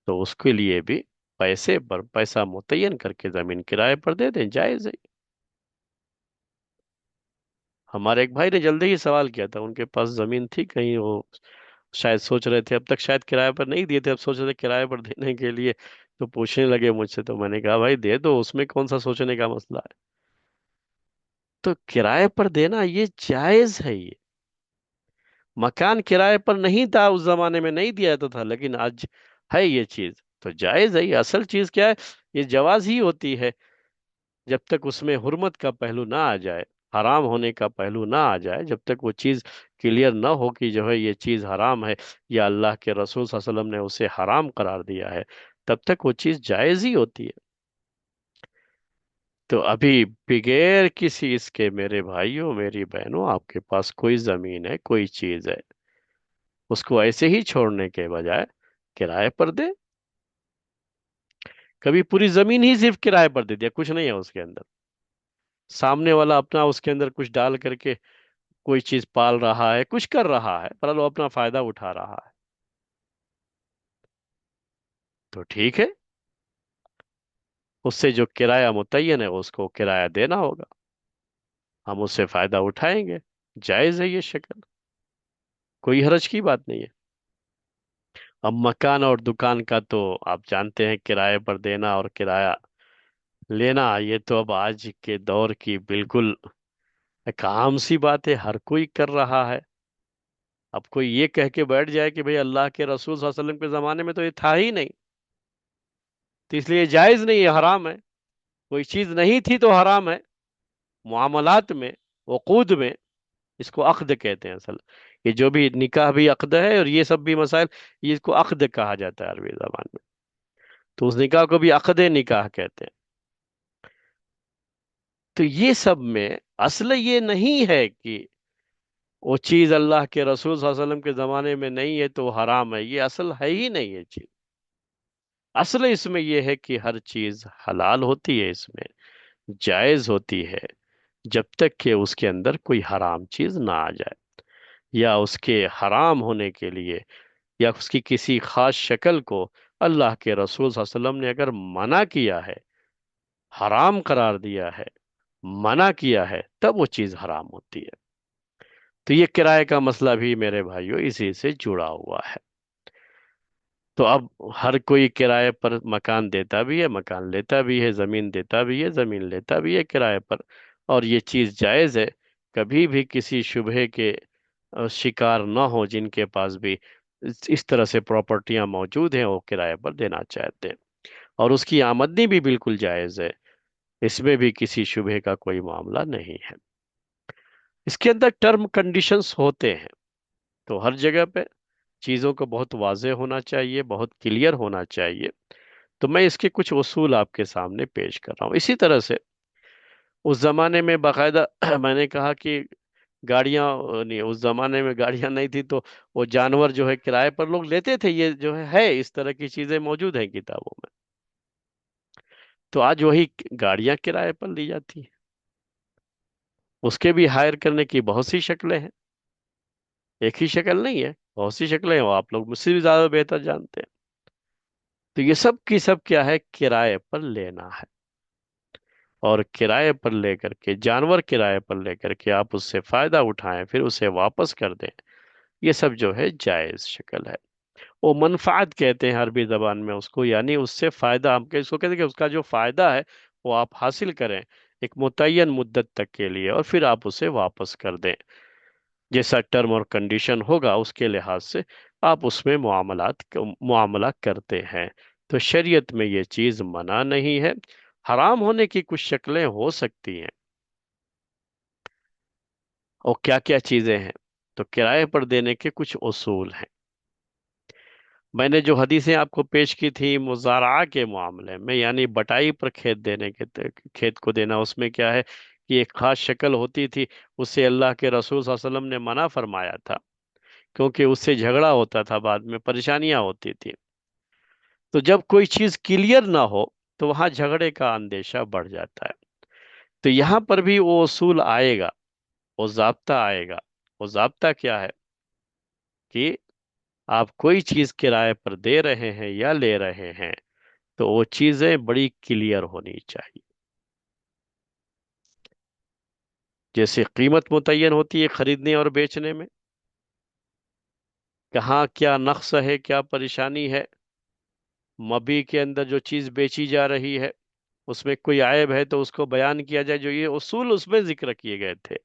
Speaker 2: تو اس کے لیے بھی پیسے پر پیسہ متعین کر کے زمین کرائے پر دے دیں، جائز ہے۔ ہمارے ایک بھائی نے جلدی ہی سوال کیا تھا، ان کے پاس زمین تھی کہیں، وہ شاید سوچ رہے تھے، اب تک شاید کرائے پر نہیں دیے تھے، اب سوچ رہے تھے کرائے پر دینے کے لیے، تو پوچھنے لگے مجھ سے، تو میں نے کہا بھائی دے دو، اس میں کون سا سوچنے کا مسئلہ ہے؟ تو کرائے پر دینا یہ جائز ہے، یہ مکان کرائے پر نہیں تھا اس زمانے میں، نہیں دیا جاتا تھا، لیکن آج ہے یہ چیز، تو جائز ہے۔ یہ اصل چیز کیا ہے؟ یہ جواز ہی ہوتی ہے جب تک اس میں حرمت کا پہلو نہ آ جائے، حرام ہونے کا پہلو نہ آ جائے، جب تک وہ چیز کلیئر نہ ہو کہ جو ہے یہ چیز حرام ہے، یا اللہ کے رسول صلی اللہ علیہ وسلم نے اسے حرام قرار دیا ہے، تب تک وہ چیز جائز ہی ہوتی ہے۔ تو ابھی بغیر کسی اس کے میرے بھائیوں میری بہنوں، آپ کے پاس کوئی زمین ہے، کوئی چیز ہے، اس کو ایسے ہی چھوڑنے کے بجائے کرائے پر دے۔ کبھی پوری زمین ہی صرف کرائے پر دے دیا، کچھ نہیں ہے اس کے اندر، سامنے والا اپنا اس کے اندر کچھ ڈال کر کے کوئی چیز پال رہا ہے، کچھ کر رہا ہے، پر وہ اپنا فائدہ اٹھا رہا ہے، تو ٹھیک ہے، اس سے جو کرایہ متعین ہے اس کو کرایہ دینا ہوگا، ہم اس سے فائدہ اٹھائیں گے، جائز ہے یہ شکل، کوئی حرج کی بات نہیں ہے۔ اب مکان اور دکان کا تو آپ جانتے ہیں، کرائے پر دینا اور کرایہ لینا، یہ تو اب آج کے دور کی بالکل ایک عام سی بات ہے، ہر کوئی کر رہا ہے۔ اب کوئی یہ کہہ کے بیٹھ جائے کہ بھئی اللہ کے رسول صلی اللہ علیہ وسلم کے زمانے میں تو یہ تھا ہی نہیں، تو اس لیے جائز نہیں ہے، حرام ہے. کوئی چیز نہیں تھی تو حرام ہے. معاملات میں، عقود میں، اس کو عقد کہتے ہیں اصل. یہ جو بھی نکاح بھی عقد ہے، اور یہ سب بھی مسائل، یہ اس کو عقد کہا جاتا ہے عربی زبان میں. تو اس نکاح کو بھی عقد نکاح کہتے ہیں. تو یہ سب میں اصل یہ نہیں ہے کہ وہ چیز اللہ کے رسول صلی اللہ علیہ وسلم کے زمانے میں نہیں ہے تو وہ حرام ہے. یہ اصل ہے ہی نہیں یہ چیز. اصل اس میں یہ ہے کہ ہر چیز حلال ہوتی ہے، اس میں جائز ہوتی ہے، جب تک کہ اس کے اندر کوئی حرام چیز نہ آ جائے، یا اس کے حرام ہونے کے لیے، یا اس کی کسی خاص شکل کو اللہ کے رسول صلی اللہ علیہ وسلم نے اگر منع کیا ہے، حرام قرار دیا ہے، منع کیا ہے، تب وہ چیز حرام ہوتی ہے. تو یہ کرائے کا مسئلہ بھی میرے بھائیوں اسی سے جڑا ہوا ہے. تو اب ہر کوئی کرائے پر مکان دیتا بھی ہے، مکان لیتا بھی ہے، زمین دیتا بھی ہے، زمین لیتا بھی ہے کرائے پر. اور یہ چیز جائز ہے. کبھی بھی کسی شبہے کے شکار نہ ہو جن کے پاس بھی اس طرح سے پراپرٹیاں موجود ہیں، وہ کرائے پر دینا چاہتے ہیں. اور اس کی آمدنی بھی بالکل جائز ہے، اس میں بھی کسی شبہے کا کوئی معاملہ نہیں ہے. اس کے اندر ٹرم کنڈیشنز ہوتے ہیں. تو ہر جگہ پہ چیزوں کو بہت واضح ہونا چاہیے، بہت کلیئر ہونا چاہیے. تو میں اس کے کچھ اصول آپ کے سامنے پیش کر رہا ہوں. اسی طرح سے اس زمانے میں باقاعدہ میں نے کہا کہ گاڑیاں نہیں، اس زمانے میں گاڑیاں نہیں تھی تو وہ جانور جو ہے کرائے پر لوگ لیتے تھے. یہ جو ہے اس طرح کی چیزیں موجود ہیں کتابوں میں. تو آج وہی گاڑیاں کرائے پر لی جاتی ہیں. اس کے بھی ہائر کرنے کی بہت سی شکلیں ہیں، ایک ہی شکل نہیں ہے، بہت سی شکلیں ہیں. وہ آپ لوگ مجھ سے بھی زیادہ بہتر جانتے ہیں. تو یہ سب کی سب کیا ہے؟ کرائے پر لینا ہے. اور کرائے پر لے کر کے، جانور کرائے پر لے کر کے آپ اس سے فائدہ اٹھائیں، پھر اسے واپس کر دیں، یہ سب جو ہے جائز شکل ہے. وہ منفعت کہتے ہیں عربی زبان میں اس کو، یعنی اس سے فائدہ، ہم اس کو کہتے ہیں کہ اس کا جو فائدہ ہے وہ آپ حاصل کریں ایک متعین مدت تک کے لیے، اور پھر آپ اسے واپس کر دیں. جیسا ٹرم اور کنڈیشن ہوگا اس کے لحاظ سے آپ اس میں معاملہ کرتے ہیں. تو شریعت میں یہ چیز منع نہیں ہے. حرام ہونے کی کچھ شکلیں ہو سکتی ہیں. اور کیا کیا چیزیں ہیں؟ تو کرائے پر دینے کے کچھ اصول ہیں. میں نے جو حدیثیں آپ کو پیش کی تھی مزارعہ کے معاملے میں، یعنی بٹائی پر کھیت دینے کے، کھیت کو دینا، اس میں کیا ہے کہ ایک خاص شکل ہوتی تھی. اس سے اللہ کے رسول صلی اللہ علیہ وسلم نے منع فرمایا تھا، کیونکہ اس سے جھگڑا ہوتا تھا، بعد میں پریشانیاں ہوتی تھی. تو جب کوئی چیز کلیئر نہ ہو تو وہاں جھگڑے کا اندیشہ بڑھ جاتا ہے. تو یہاں پر بھی وہ اصول آئے گا، وہ ضابطہ آئے گا. وہ ضابطہ کیا ہے کہ آپ کوئی چیز کرائے پر دے رہے ہیں یا لے رہے ہیں تو وہ چیزیں بڑی کلیئر ہونی چاہیے. جیسے قیمت متعین ہوتی ہے خریدنے اور بیچنے میں، کہاں کیا نقص ہے، کیا پریشانی ہے. مبی کے اندر جو چیز بیچی جا رہی ہے اس میں کوئی عیب ہے تو اس کو بیان کیا جائے. جو یہ اصول اس میں ذکر کیے گئے تھے،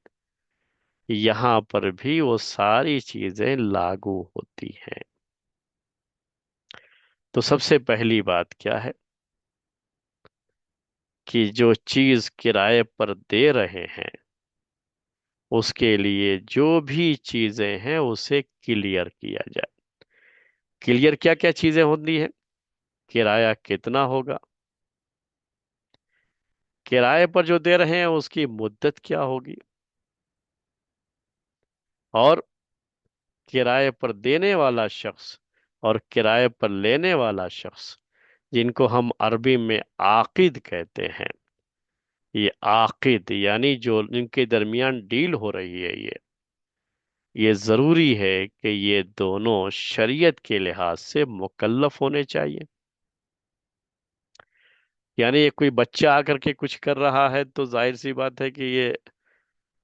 Speaker 2: یہاں پر بھی وہ ساری چیزیں لاگو ہوتی ہیں. تو سب سے پہلی بات کیا ہے کہ جو چیز کرائے پر دے رہے ہیں اس کے لیے جو بھی چیزیں ہیں اسے کلیئر کیا جائے. کلیئر کیا کیا چیزیں ہوتی ہیں؟ کرایہ کتنا ہوگا، کرائے پر جو دے رہے ہیں اس کی مدت کیا ہوگی، اور کرائے پر دینے والا شخص اور کرائے پر لینے والا شخص، جن کو ہم عربی میں عاقد کہتے ہیں. یہ عاقد یعنی جو ان کے درمیان ڈیل ہو رہی ہے، یہ ضروری ہے کہ یہ دونوں شریعت کے لحاظ سے مکلف ہونے چاہیے. یعنی یہ کوئی بچہ آ کر کے کچھ کر رہا ہے تو ظاہر سی بات ہے کہ یہ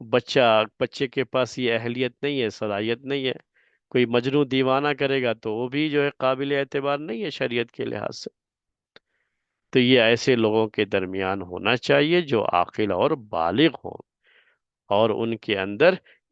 Speaker 2: بچے کے پاس یہ اہلیت نہیں ہے، صلاحیت نہیں ہے. کوئی مجنون دیوانہ کرے گا تو وہ بھی جو ہے قابل اعتبار نہیں ہے شریعت کے لحاظ سے. تو یہ ایسے لوگوں کے درمیان ہونا چاہیے جو عاقل اور بالغ ہوں، اور ان کے اندر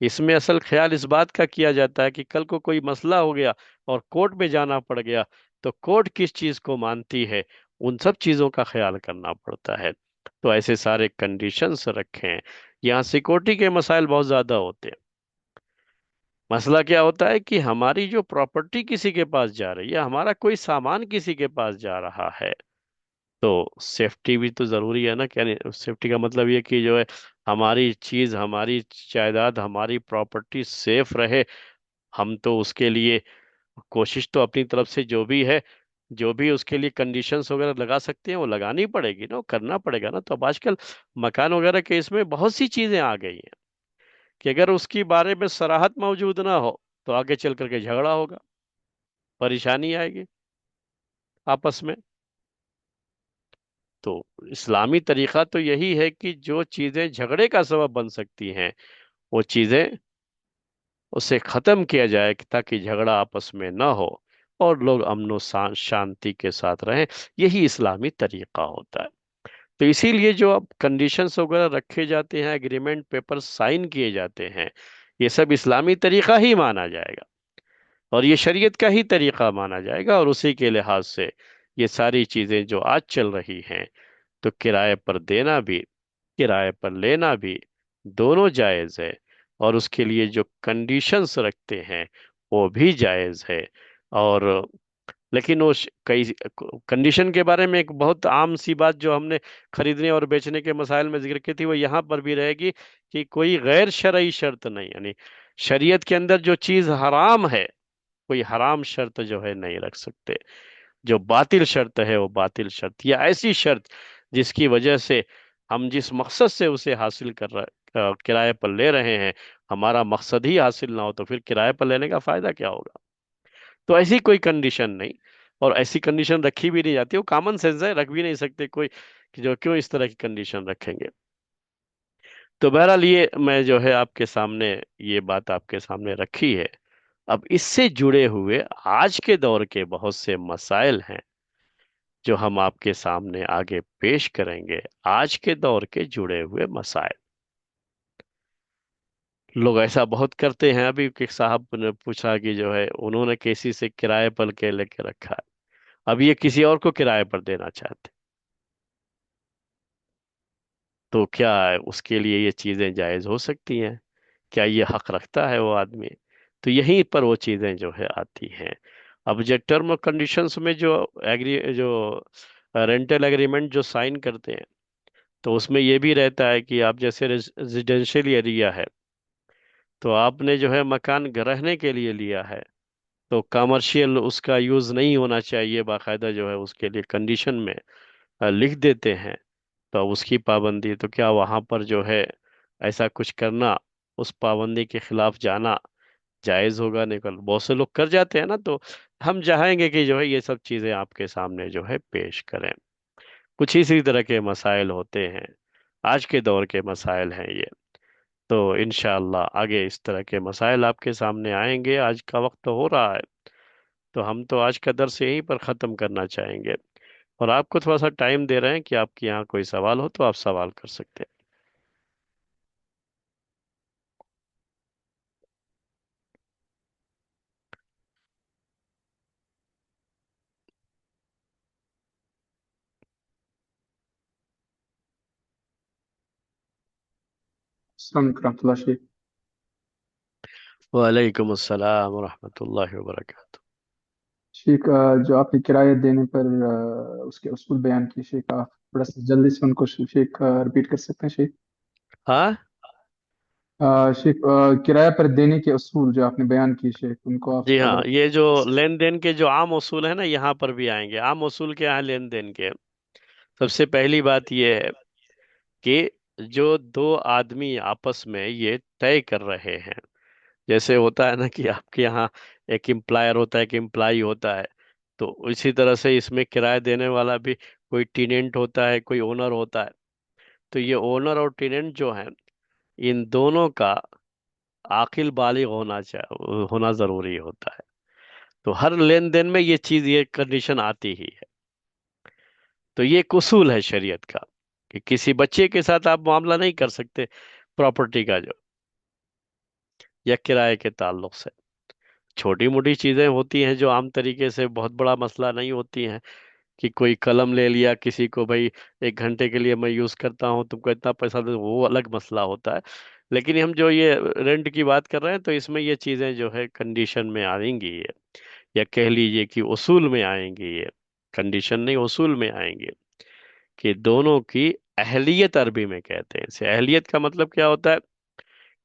Speaker 2: اس میں اصل خیال اس بات کا کیا جاتا ہے کہ کل کو کوئی مسئلہ ہو گیا اور کورٹ میں جانا پڑ گیا تو کورٹ کس چیز کو مانتی ہے، ان سب چیزوں کا خیال کرنا پڑتا ہے۔ تو ایسے سارے کنڈیشنز رکھیں۔ یہاں سیکورٹی کے مسائل بہت زیادہ ہوتے ہیں۔ مسئلہ کیا ہوتا ہے کہ ہماری جو پراپرٹی کسی کے پاس جا رہی ہے، ہمارا کوئی سامان کسی کے پاس جا رہا ہے، تو سیفٹی بھی تو ضروری ہے نا۔ کیا نہیں، سیفٹی کا مطلب یہ کہ جو ہے ہماری چیز، ہماری جائیداد، ہماری پراپرٹی سیف رہے۔ ہم تو اس کے لیے کوشش تو اپنی طرف سے جو بھی ہے، جو بھی اس کے لیے کنڈیشنز وغیرہ لگا سکتے ہیں وہ لگانی پڑے گی نا، وہ کرنا پڑے گا نا۔ تو اب آج کل مکان وغیرہ کے اس میں بہت سی چیزیں آ گئی ہیں کہ اگر اس کی بارے میں صراحت موجود نہ ہو تو آگے چل کر کے جھگڑا ہوگا، پریشانی آئے گی آپس میں۔ تو اسلامی طریقہ تو یہی ہے کہ جو چیزیں جھگڑے کا سبب بن سکتی ہیں وہ چیزیں اسے ختم کیا جائے تاکہ جھگڑا آپس میں نہ ہو اور لوگ امن و شانتی کے ساتھ رہیں۔ یہی اسلامی طریقہ ہوتا ہے۔ تو اسی لیے جو اب کنڈیشنز وغیرہ رکھے جاتے ہیں، اگریمنٹ پیپر سائن کیے جاتے ہیں، یہ سب اسلامی طریقہ ہی مانا جائے گا اور یہ شریعت کا ہی طریقہ مانا جائے گا، اور اسی کے لحاظ سے یہ ساری چیزیں جو آج چل رہی ہیں، تو کرائے پر دینا بھی، کرائے پر لینا بھی دونوں جائز ہے، اور اس کے لیے جو کنڈیشنز رکھتے ہیں وہ بھی جائز ہے۔ اور لیکن وہ کئی کنڈیشن کے بارے میں ایک بہت عام سی بات جو ہم نے خریدنے اور بیچنے کے مسائل میں ذکر کی تھی، وہ یہاں پر بھی رہے گی کہ کوئی غیر شرعی شرط نہیں، یعنی شریعت کے اندر جو چیز حرام ہے کوئی حرام شرط جو ہے نہیں رکھ سکتے۔ جو باطل شرط ہے وہ باطل شرط، یا ایسی شرط جس کی وجہ سے ہم جس مقصد سے اسے حاصل کر رہے، کرائے پر لے رہے ہیں، ہمارا مقصد ہی حاصل نہ ہو تو پھر کرائے پر لینے کا فائدہ کیا ہوگا؟ تو ایسی کوئی کنڈیشن نہیں، اور ایسی کنڈیشن رکھی بھی نہیں جاتی، وہ کامن سینس ہے، رکھ بھی نہیں سکتے کوئی، کہ جو کیوں اس طرح کی کنڈیشن رکھیں گے۔ تو بہرحال یہ میں جو ہے آپ کے سامنے یہ بات آپ کے سامنے رکھی ہے۔ اب اس سے جڑے ہوئے آج کے دور کے بہت سے مسائل ہیں جو ہم آپ کے سامنے آگے پیش کریں گے۔ آج کے دور کے جڑے ہوئے مسائل، لوگ ایسا بہت کرتے ہیں۔ ابھی ایک صاحب نے پوچھا کہ جو ہے انہوں نے کسی سے کرائے پر کے لے کے رکھا ہے، اب یہ کسی اور کو کرائے پر دینا چاہتے، تو کیا اس کے لیے یہ چیزیں جائز ہو سکتی ہیں؟ کیا یہ حق رکھتا ہے وہ آدمی؟ تو یہیں پر وہ چیزیں جو ہے آتی ہیں۔ اب جو ٹرم اور کنڈیشنز میں جو رینٹل اگریمنٹ جو سائن کرتے ہیں، تو اس میں یہ بھی رہتا ہے کہ آپ جیسے ریزیڈینشیل ایریا ہے تو آپ نے جو ہے مکان رہنے کے لیے لیا ہے، تو کامرشیل اس کا یوز نہیں ہونا چاہیے، باقاعدہ جو ہے اس کے لیے کنڈیشن میں لکھ دیتے ہیں۔ تو اب اس کی پابندی، تو کیا وہاں پر جو ہے ایسا کچھ کرنا، اس پابندی کے خلاف جانا جائز ہوگا؟ نہیں، کل بہت سے لوگ کر جاتے ہیں نا، تو ہم چاہیں گے کہ جو ہے یہ سب چیزیں آپ کے سامنے جو ہے پیش کریں۔ کچھ اسی طرح کے مسائل ہوتے ہیں، آج کے دور کے مسائل ہیں یہ۔ تو انشاءاللہ آگے اس طرح کے مسائل آپ کے سامنے آئیں گے۔ آج کا وقت تو ہو رہا ہے، تو ہم تو آج کا درس یہیں پر ختم کرنا چاہیں گے، اور آپ کو تھوڑا سا ٹائم دے رہے ہیں کہ آپ کے یہاں کوئی سوال ہو تو آپ سوال کر سکتے ہیں۔
Speaker 3: السلام علیکم ورحمۃ اللہ شیخ۔
Speaker 2: وعلیکم السلام ورحمۃ اللہ وبرکاتہ۔
Speaker 3: شیخ جو آپ نے کرایہ دینے پر اس کے اصول بیان کیے شیخ، آپ تھوڑا سا جلدی سے ان کو شیخ رپیٹ کر سکتے ہیں شیخ؟
Speaker 2: ہاں
Speaker 3: شیخ کرایہ پر دینے کے اصول جو آپ نے بیان کیے شیخ، ان کو
Speaker 2: جی
Speaker 3: آپ
Speaker 2: ہاں،
Speaker 3: اگر
Speaker 2: یہ جو لین دین کے جو عام اصول ہیں نا یہاں پر بھی آئیں گے۔ عام اصول کیا ہیں لین دین کے؟ سب سے پہلی بات یہ ہے کہ جو دو آدمی آپس میں یہ طے کر رہے ہیں، جیسے ہوتا ہے نا کہ آپ کے یہاں ایک امپلائر ہوتا ہے، ایک امپلائی ہوتا ہے، تو اسی طرح سے اس میں کرایہ دینے والا بھی کوئی ٹیننٹ ہوتا ہے، کوئی اونر ہوتا ہے۔ تو یہ اونر اور ٹیننٹ جو ہیں، ان دونوں کا عاقل بالغ ہونا ضروری ہوتا ہے۔ تو ہر لین دین میں یہ چیز، یہ کنڈیشن آتی ہی ہے۔ تو یہ ایک اصول ہے شریعت کا کہ کسی بچے کے ساتھ آپ معاملہ نہیں کر سکتے پراپرٹی کا جو۔ یا کرائے کے تعلق سے؟ چھوٹی موٹی چیزیں ہوتی ہیں جو عام طریقے سے بہت بڑا مسئلہ نہیں ہوتی ہیں، کہ کوئی قلم لے لیا کسی کو، بھائی 1 گھنٹے کے لیے میں یوز کرتا ہوں، تم کو اتنا پیسہ دے، وہ الگ مسئلہ ہوتا ہے۔ لیکن ہم جو یہ رینٹ کی بات کر رہے ہیں تو اس میں یہ چیزیں جو ہے کنڈیشن میں آئیں گی یہ، یا کہہ لیجئے کہ اصول میں آئیں گی یہ، کنڈیشن نہیں اصول میں آئیں گے، کہ دونوں کی اہلیت عربی میں کہتے ہیں اسے۔ اہلیت کا مطلب کیا ہوتا ہے؟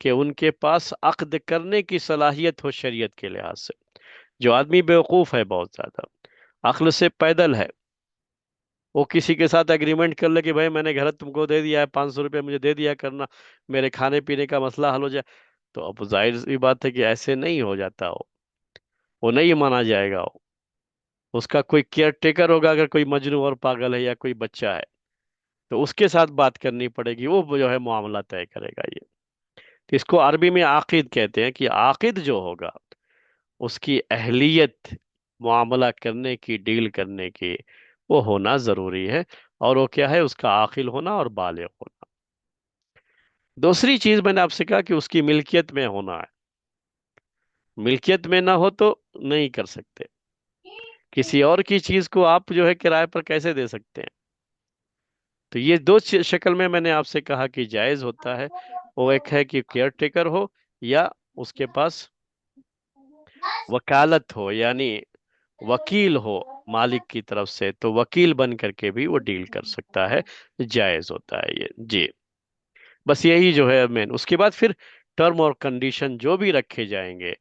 Speaker 2: کہ ان کے پاس عقد کرنے کی صلاحیت ہو شریعت کے لحاظ سے۔ جو آدمی بیوقوف ہے بہت زیادہ، عقل سے پیدل ہے، وہ کسی کے ساتھ اگریمنٹ کر لے کہ بھائی میں نے گھر تم کو دے دیا ہے، 500 روپے مجھے دے دیا کرنا، میرے کھانے پینے کا مسئلہ حل ہو جائے، تو اب ظاہر سی بات ہے کہ ایسے نہیں ہو جاتا وہ نہیں مانا جائے گا۔ اس کا کوئی کیئر ٹیکر ہوگا، اگر کوئی مجنون اور پاگل ہے یا کوئی بچہ ہے تو اس کے ساتھ بات کرنی پڑے گی، وہ جو ہے معاملہ طے کرے گا یہ۔ تو اس کو عربی میں عاقد کہتے ہیں، کہ عاقد جو ہوگا اس کی اہلیت معاملہ کرنے کی، ڈیل کرنے کی، وہ ہونا ضروری ہے، اور وہ کیا ہے؟ اس کا عاقل ہونا اور بالغ ہونا۔ دوسری چیز میں نے آپ سے کہا کہ اس کی ملکیت میں ہونا ہے، ملکیت میں نہ ہو تو نہیں کر سکتے۔ کسی اور کی چیز کو آپ جو ہے کرائے پر کیسے دے سکتے ہیں؟ تو یہ دو شکل میں نے آپ سے کہا کہ جائز ہوتا ہے، وہ ایک ہے کہ کیئر ٹیکر ہو، یا اس کے پاس وکالت ہو، یعنی وکیل ہو مالک کی طرف سے، تو وکیل بن کر کے بھی وہ ڈیل کر سکتا ہے، جائز ہوتا ہے یہ جی۔ بس یہی جو ہے مین، اس کے بعد پھر ٹرم اور کنڈیشن جو بھی رکھے جائیں گے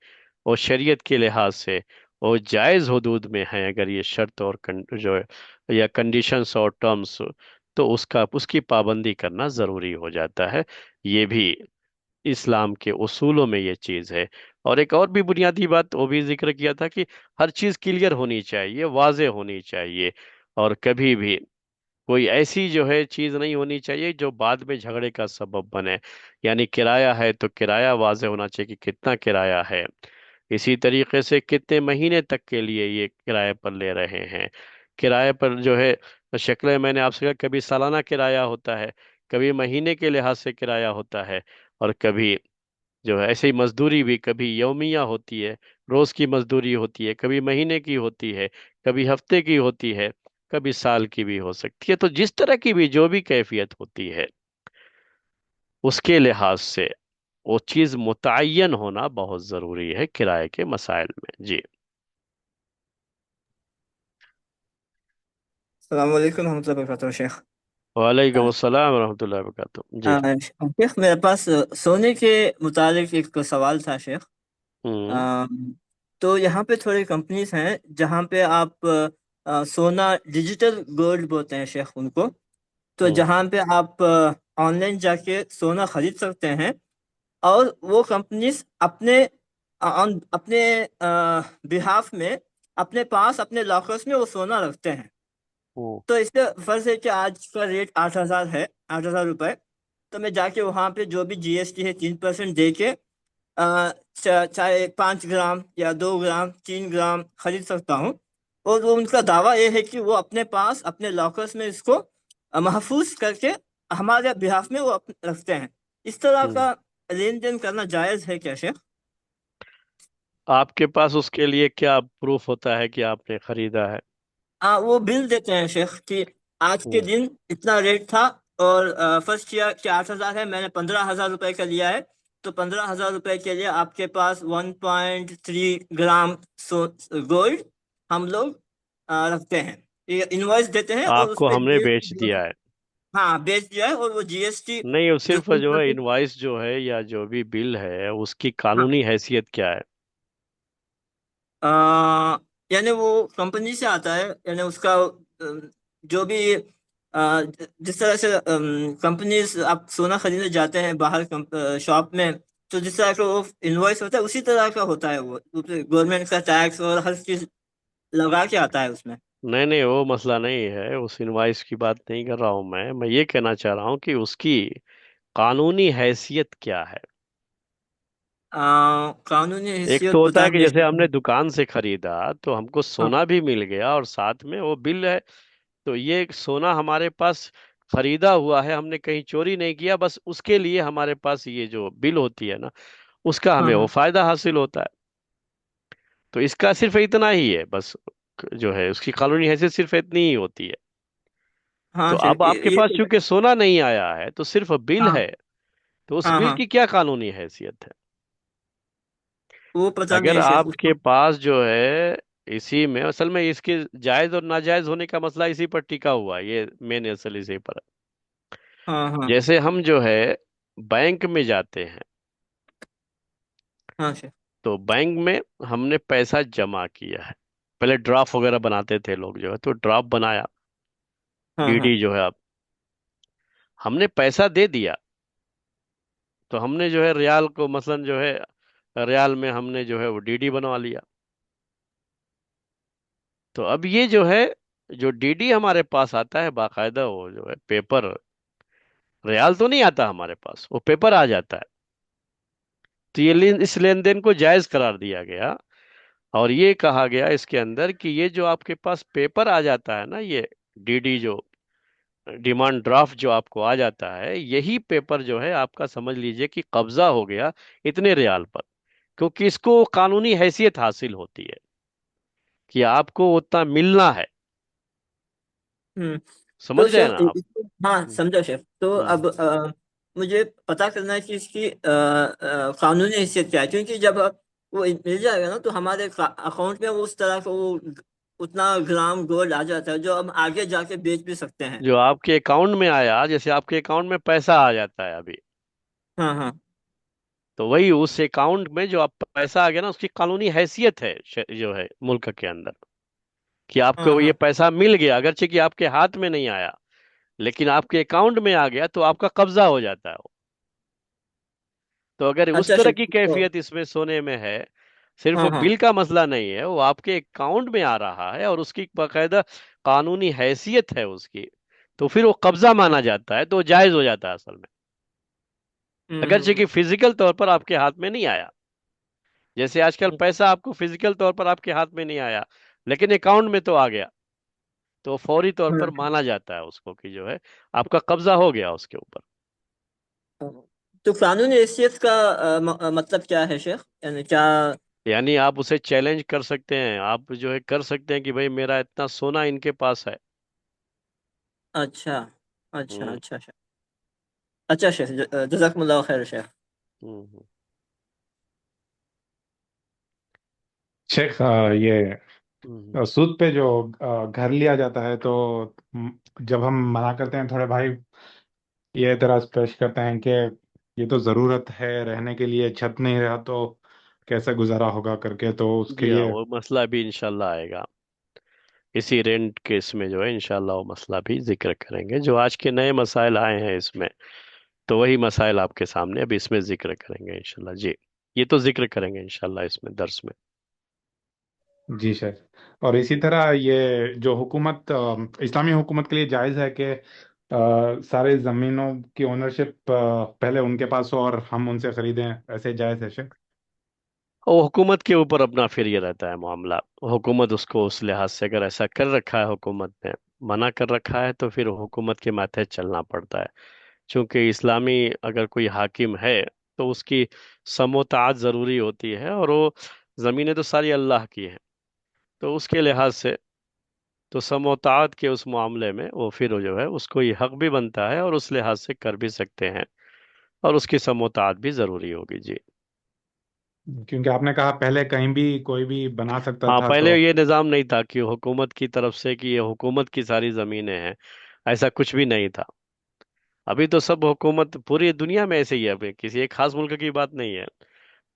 Speaker 2: وہ شریعت کے لحاظ سے وہ جائز حدود میں ہیں، اگر یہ شرط اور جو ہے یا کنڈیشنز اور ٹرمز، تو اس کی پابندی کرنا ضروری ہو جاتا ہے۔ یہ بھی اسلام کے اصولوں میں یہ چیز ہے۔ اور ایک اور بھی بنیادی بات وہ بھی ذکر کیا تھا کہ ہر چیز کلیئر ہونی چاہیے، واضح ہونی چاہیے، اور کبھی بھی کوئی ایسی جو ہے چیز نہیں ہونی چاہیے جو بعد میں جھگڑے کا سبب بنے۔ یعنی کرایہ ہے تو کرایہ واضح ہونا چاہیے کہ کتنا کرایہ ہے، اسی طریقے سے کتنے مہینے تک کے لیے یہ کرایہ پر لے رہے ہیں۔ کرایہ پر جو ہے شکلیں میں نے آپ سے کہا، کبھی سالانہ کرایہ ہوتا ہے، کبھی مہینے کے لحاظ سے کرایہ ہوتا ہے، اور کبھی جو ہے ایسے ہی مزدوری بھی کبھی یومیہ ہوتی ہے، روز کی مزدوری ہوتی ہے، کبھی مہینے کی ہوتی ہے، کبھی ہفتے کی ہوتی ہے، کبھی سال کی بھی ہو سکتی ہے۔ تو جس طرح کی بھی جو بھی کیفیت ہوتی ہے اس کے لحاظ سے وہ چیز متعین ہونا بہت ضروری ہے کرائے کے مسائل میں جی۔
Speaker 4: السلام علیکم ورحمۃ اللہ وبرکاتہ شیخ۔
Speaker 2: وعلیکم السلام ورحمۃ اللہ وبرکاتہ جی۔
Speaker 4: شیخ میرے پاس سونے کے متعلق ایک سوال تھا شیخ۔
Speaker 2: ہوں
Speaker 4: آ، تو یہاں پہ تھوڑی کمپنیز ہیں جہاں پہ آپ سونا ڈیجیٹل گولڈ بولتے ہیں شیخ ان کو، تو
Speaker 2: ہوں
Speaker 4: جہاں پہ آپ آن لائن جا کے سونا خرید سکتے ہیں، اور وہ کمپنیز اپنے بہاف میں اپنے پاس اپنے لاکرز میں وہ سونا رکھتے ہیں۔
Speaker 2: ہوں
Speaker 4: تو اس کا فرض ہے کہ آج کا ریٹ 8,000 ہے، 8,000 روپے، تو میں جا کے وہاں پہ جو بھی جی ایس ٹی ہے 3% دے کے چاہے 5 گرام یا 2 گرام 3 گرام خرید سکتا ہوں، اور وہ ان کا دعویٰ یہ ہے کہ وہ اپنے پاس اپنے لاکرز میں اس کو محفوظ کر کے ہمارے بہاف میں وہ رکھتے ہیں۔ اس طرح
Speaker 2: ہوں
Speaker 4: کا لین دین کرنا جائز ہے کیا شیخ؟
Speaker 2: آپ کے پاس اس کے لیے کیا پروف ہوتا ہے کہ آپ نے خریدا ہے؟
Speaker 4: وہ بل دیتے ہیں شیخ کہ آج کے
Speaker 2: ہوں
Speaker 4: دن اتنا ریٹ تھا، اور فرض کیا کہ 8,000 ہے، میں نے 15,000 روپے کا لیا ہے، تو 15,000 روپے کے لیے آپ کے پاس 1.3 گرام گولڈ ہم لوگ رکھتے ہیں، یہ انوائس دیتے ہیں، اور
Speaker 2: آپ
Speaker 4: اس
Speaker 2: کو
Speaker 4: پہ
Speaker 2: ہم نے بیچ دیا ہے؟
Speaker 4: ہاں بیچ دیا ہے، اور وہ جی ایس ٹی
Speaker 2: نہیں، وہ
Speaker 4: جو
Speaker 2: صرف جو ہے
Speaker 4: 3%۔
Speaker 2: انوائس جو ہے یا جو بھی بل ہے اس کی
Speaker 4: ہاں
Speaker 2: قانونی حیثیت کیا ہے؟
Speaker 4: یعنی وہ کمپنی سے آتا ہے، یعنی اس کا جو بھی جس طرح سے کمپنیز آپ سونا خریدنے جاتے ہیں باہر شاپ میں، تو جس طرح کا وہ انوائس ہوتا ہے اسی طرح کا ہوتا ہے، وہ گورنمنٹ کا ٹیکس اور ہر چیز لگا کے آتا ہے اس میں۔
Speaker 2: نہیں نہیں، وہ مسئلہ نہیں ہے، اس انوائس کی بات نہیں کر رہا ہوں میں یہ کہنا چاہ رہا ہوں کہ اس کی قانونی حیثیت کیا ہے؟
Speaker 4: قانونی
Speaker 2: ایک تو
Speaker 4: حیثیت
Speaker 2: ہوتا
Speaker 4: پتہ
Speaker 2: ہے کہ جیسے ہم
Speaker 4: نہیں۔
Speaker 2: نے دکان سے خریدا تو ہم کو
Speaker 4: ہاں
Speaker 2: سونا بھی مل گیا اور ساتھ میں وہ بل ہے، تو یہ سونا ہمارے پاس خریدا ہوا ہے، ہم نے کہیں چوری نہیں کیا، بس اس کے لیے ہمارے پاس یہ جو بل ہوتی ہے نا اس کا ہمیں وہ
Speaker 4: ہاں
Speaker 2: فائدہ حاصل ہوتا ہے. تو اس کا صرف اتنا ہی ہے بس، جو ہے اس کی قانونی حیثیت صرف اتنی ہی ہوتی ہے.
Speaker 4: ہاں
Speaker 2: تو اب
Speaker 4: شیخ،
Speaker 2: آپ کے
Speaker 4: یہ
Speaker 2: پاس
Speaker 4: تو
Speaker 2: چونکہ سونا نہیں آیا ہے تو صرف بل
Speaker 4: ہاں
Speaker 2: ہے. تو اس
Speaker 4: ہاں
Speaker 2: بل
Speaker 4: ہاں،
Speaker 2: کی کیا قانونی حیثیت ہے؟
Speaker 4: وہ پتہ
Speaker 2: اگر
Speaker 4: نہیں شیخ
Speaker 2: آپ
Speaker 4: اس کو۔
Speaker 2: کے پاس جو ہے، اسی میں اصل میں اس کے جائز اور ناجائز ہونے کا مسئلہ اسی پر ٹکا ہوا ہے، یہ مین اصل اسی پر ہے.
Speaker 4: ہاں ہاں
Speaker 2: جیسے ہم جو ہے بینک میں جاتے ہیں،
Speaker 4: ہاں شیخ،
Speaker 2: تو بینک میں ہم نے پیسہ جمع کیا ہے. پہلے ڈرافٹ وغیرہ بناتے تھے لوگ جو ہے، تو ڈرافٹ بنایا،
Speaker 4: ہاں
Speaker 2: ڈی
Speaker 4: ہاں
Speaker 2: ڈی جو ہے اب ہم نے پیسہ دے دیا. تو ہم نے جو ہے ریال کو مثلا جو ہے ریال میں ہم نے جو ہے وہ ڈی ڈی بنوا لیا. تو اب یہ جو ہے جو ڈی ڈی ہمارے پاس آتا ہے باقاعدہ، وہ جو ہے پیپر، ریال تو نہیں آتا ہمارے پاس، وہ پیپر آ جاتا ہے. تو یہ اس لین دین کو جائز قرار دیا گیا. اور یہ کہا گیا اس کے اندر کہ یہ جو آپ کے پاس پیپر آ جاتا ہے نا، یہ ڈی ڈی جو ڈیمانڈ ڈرافٹ جو آپ کو آ جاتا ہے، یہی پیپر جو ہے آپ کا سمجھ لیجئے کہ قبضہ ہو گیا اتنے ریال پر. کیونکہ اس کو قانونی حیثیت حاصل ہوتی ہے کہ آپ کو اتنا ملنا ہے.
Speaker 4: ہوں، تو
Speaker 2: سمجھ رہے ہیں
Speaker 4: شیخ
Speaker 2: نا آپ؟
Speaker 4: ہاں
Speaker 2: ہوں،
Speaker 4: سمجھا شیخ. تو
Speaker 2: ہوں.
Speaker 4: اب مجھے پتا کرنا ہے کہ اس کی قانونی حیثیت کیا ہے، کیونکہ جب وہ مل جائے گا نا تو ہمارے اکاؤنٹ میں وہ اس طرح کا وہ اتنا گرام گولڈ آ جاتا ہے جو ہم آگے جا کے بیچ بھی سکتے ہیں۔
Speaker 2: جو آپ کے اکاؤنٹ میں آیا، جیسے آپ کے اکاؤنٹ میں پیسہ آ جاتا ہے ابھی،
Speaker 4: ہاں ہاں
Speaker 2: تو وہی اس اکاؤنٹ میں جو آپ پیسہ آ گیا نا، اس کی قانونی حیثیت ہے جو ہے ملک کے اندر، کہ آپ
Speaker 4: ہاں
Speaker 2: کو یہ
Speaker 4: ہاں،
Speaker 2: پیسہ مل گیا، اگرچہ کہ آپ کے ہاتھ میں نہیں آیا لیکن آپ کے اکاؤنٹ میں آ گیا تو آپ کا قبضہ ہو جاتا ہے وہ. تو اگر اس
Speaker 4: اچھا
Speaker 2: طرح
Speaker 4: شیخ.
Speaker 2: کی
Speaker 4: تو
Speaker 2: کیفیت اس میں سونے میں ہے، صرف
Speaker 4: ہاں ہاں،
Speaker 2: بل کا مسئلہ نہیں ہے، وہ آپ کے اکاؤنٹ میں آ رہا ہے اور اس کی باقاعدہ قانونی حیثیت ہے اس کی، تو پھر وہ قبضہ مانا جاتا ہے، تو وہ جائز ہو جاتا ہے اصل میں. اگرچہ کہ
Speaker 4: ہوں،
Speaker 2: فزیکل طور پر آپ کے ہاتھ میں نہیں آیا، جیسے آج کل پیسہ آپ کو فزیکل طور پر آپ کے ہاتھ میں نہیں آیا لیکن اکاؤنٹ میں تو آ گیا، تو فوری طور پر
Speaker 4: ہوں،
Speaker 2: مانا جاتا ہے اس کو کہ جو ہے آپ کا قبضہ ہو گیا اس کے اوپر.
Speaker 4: ہوں. تو قانونی حیثیت کا مطلب کیا ہے شیخ؟ یعنی کیا؟
Speaker 2: یعنی آپ اسے چیلنج کر سکتے ہیں، آپ جو ہے کر سکتے ہیں کہ بھئی میرا اتنا سونا ان کے پاس ہے.
Speaker 4: اچھا اچھا
Speaker 2: ہوں،
Speaker 4: اچھا شیخ. اچھا شیخ، جزاکم اللہ خیر شیخ.
Speaker 2: ہوں، ہوں.
Speaker 5: شیخ یہ
Speaker 2: ہوں.
Speaker 5: سود پہ جو گھر لیا جاتا ہے تو م، جب ہم منع کرتے ہیں تھوڑے بھائی یہ اعتراض پیش کرتے ہیں کہ یہ تو ضرورت ہے رہنے کے لیے، چھت نہیں رہا تو کیسے گزارا ہوگا کر کے، تو اس کے
Speaker 2: جی ہاں،
Speaker 5: لیے
Speaker 2: وہ مسئلہ بھی انشاءاللہ آئے گا اسی رینٹ کیس میں، جو ہے انشاءاللہ وہ مسئلہ بھی ذکر کریں گے. جو آج کے نئے مسائل آئے ہیں اس میں، تو وہی مسائل آپ کے سامنے اب اس میں ذکر کریں گے انشاءاللہ. جی، یہ تو ذکر کریں گے انشاءاللہ اس میں درس میں.
Speaker 5: جی شیخ. اور اسی طرح یہ جو حکومت اسلامی حکومت کے لیے جائز ہے کہ سارے زمینوں کی اونرشپ پہلے ان کے پاس ہو اور ہم ان سے خریدیں، ایسے جائز ہے شیخ؟
Speaker 2: اور حکومت کے اوپر اپنا پھر یہ رہتا ہے معاملہ. حکومت اس کو اس لحاظ سے اگر ایسا کر رکھا ہے، حکومت نے منع کر رکھا ہے، تو پھر حکومت کے ماتحت چلنا پڑتا ہے. چونکہ اسلامی اگر کوئی حاکم ہے تو اس کی سم و تعات ضروری ہوتی ہے، اور وہ زمینیں تو ساری اللہ کی ہیں، تو اس کے لحاظ سے تو سم و تعات کے اس معاملے میں وہ پھر جو ہے اس کو یہ حق بھی بنتا ہے اور اس لحاظ سے کر بھی سکتے ہیں، اور اس کی سم و تعات بھی ضروری ہوگی. جی
Speaker 5: کیونکہ آپ نے کہا پہلے کہیں بھی کوئی بھی بنا سکتا
Speaker 2: ہاں،
Speaker 5: تھا
Speaker 2: پہلے
Speaker 5: تو
Speaker 2: یہ نظام نہیں تھا کہ حکومت کی طرف سے کہ یہ حکومت کی ساری زمینیں ہیں، ایسا کچھ بھی نہیں تھا. ابھی تو سب حکومت پوری دنیا میں ایسے ہی ہے، ابھی کسی ایک خاص ملک کی بات نہیں ہے،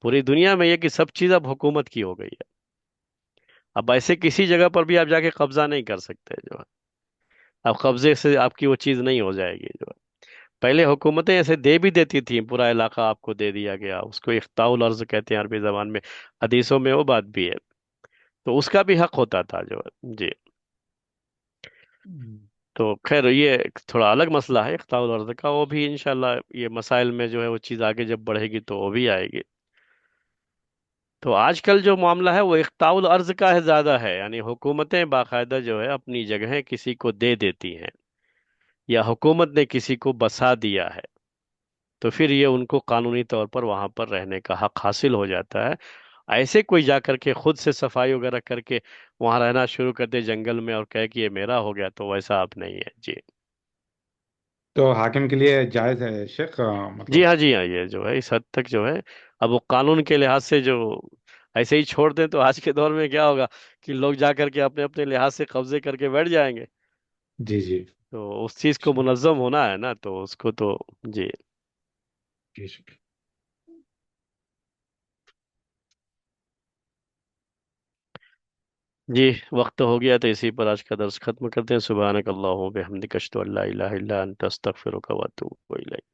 Speaker 2: پوری دنیا میں یہ کہ سب چیز اب حکومت کی ہو گئی ہے. اب ایسے کسی جگہ پر بھی آپ جا کے قبضہ نہیں کر سکتے جو ہے، اب قبضے سے آپ کی وہ چیز نہیں ہو جائے گی جو ہے. پہلے حکومتیں ایسے دے بھی دیتی تھیں، پورا علاقہ آپ کو دے دیا گیا، اس کو اخطاء الارض کہتے ہیں عربی زبان میں، حدیثوں میں وہ بات بھی ہے، تو اس کا بھی حق ہوتا تھا جو ہے. جی، تو خیر یہ ایک تھوڑا الگ مسئلہ ہے اخطاء الارض کا، وہ بھی انشاءاللہ یہ مسائل میں جو ہے وہ چیز آگے جب بڑھے گی تو وہ بھی آئے گی. تو آج کل جو معاملہ ہے وہ اخطاء الارض کا ہے زیادہ ہے، یعنی حکومتیں باقاعدہ جو ہے اپنی جگہیں کسی کو دے دیتی ہیں، یا حکومت نے کسی کو بسا دیا ہے. تو پھر یہ ان کو قانونی طور پر وہاں پر رہنے کا حق حاصل ہو جاتا ہے. ایسے کوئی جا کر کے خود سے صفائی وغیرہ کر کے وہاں رہنا شروع کر دے جنگل میں اور کہے کہ یہ میرا ہو گیا، تو ویسا آپ نہیں ہے جی.
Speaker 5: تو حاکم کے لیے جائز ہے شیخ،
Speaker 2: جی
Speaker 5: مطلب؟
Speaker 2: ہاں، جی ہاں، یہ جو ہے اس حد تک جو ہے اب وہ قانون کے لحاظ سے جو ایسے ہی چھوڑ دیں تو آج کے دور میں کیا ہوگا کہ لوگ جا کر کے اپنے اپنے لحاظ سے قبضے کر کے بیٹھ جائیں گے.
Speaker 5: جی جی.
Speaker 2: تو اس چیز کو منظم ہونا ہے نا، تو اس کو تو جی.
Speaker 5: جی شکریہ.
Speaker 2: جی وقت ہو گیا تو اسی پر آج کا درس ختم کرتے ہیں. سبحانک اللہم و بحمدک اشہد ان لا الہ الا انت استغفرک و اتوب الیک.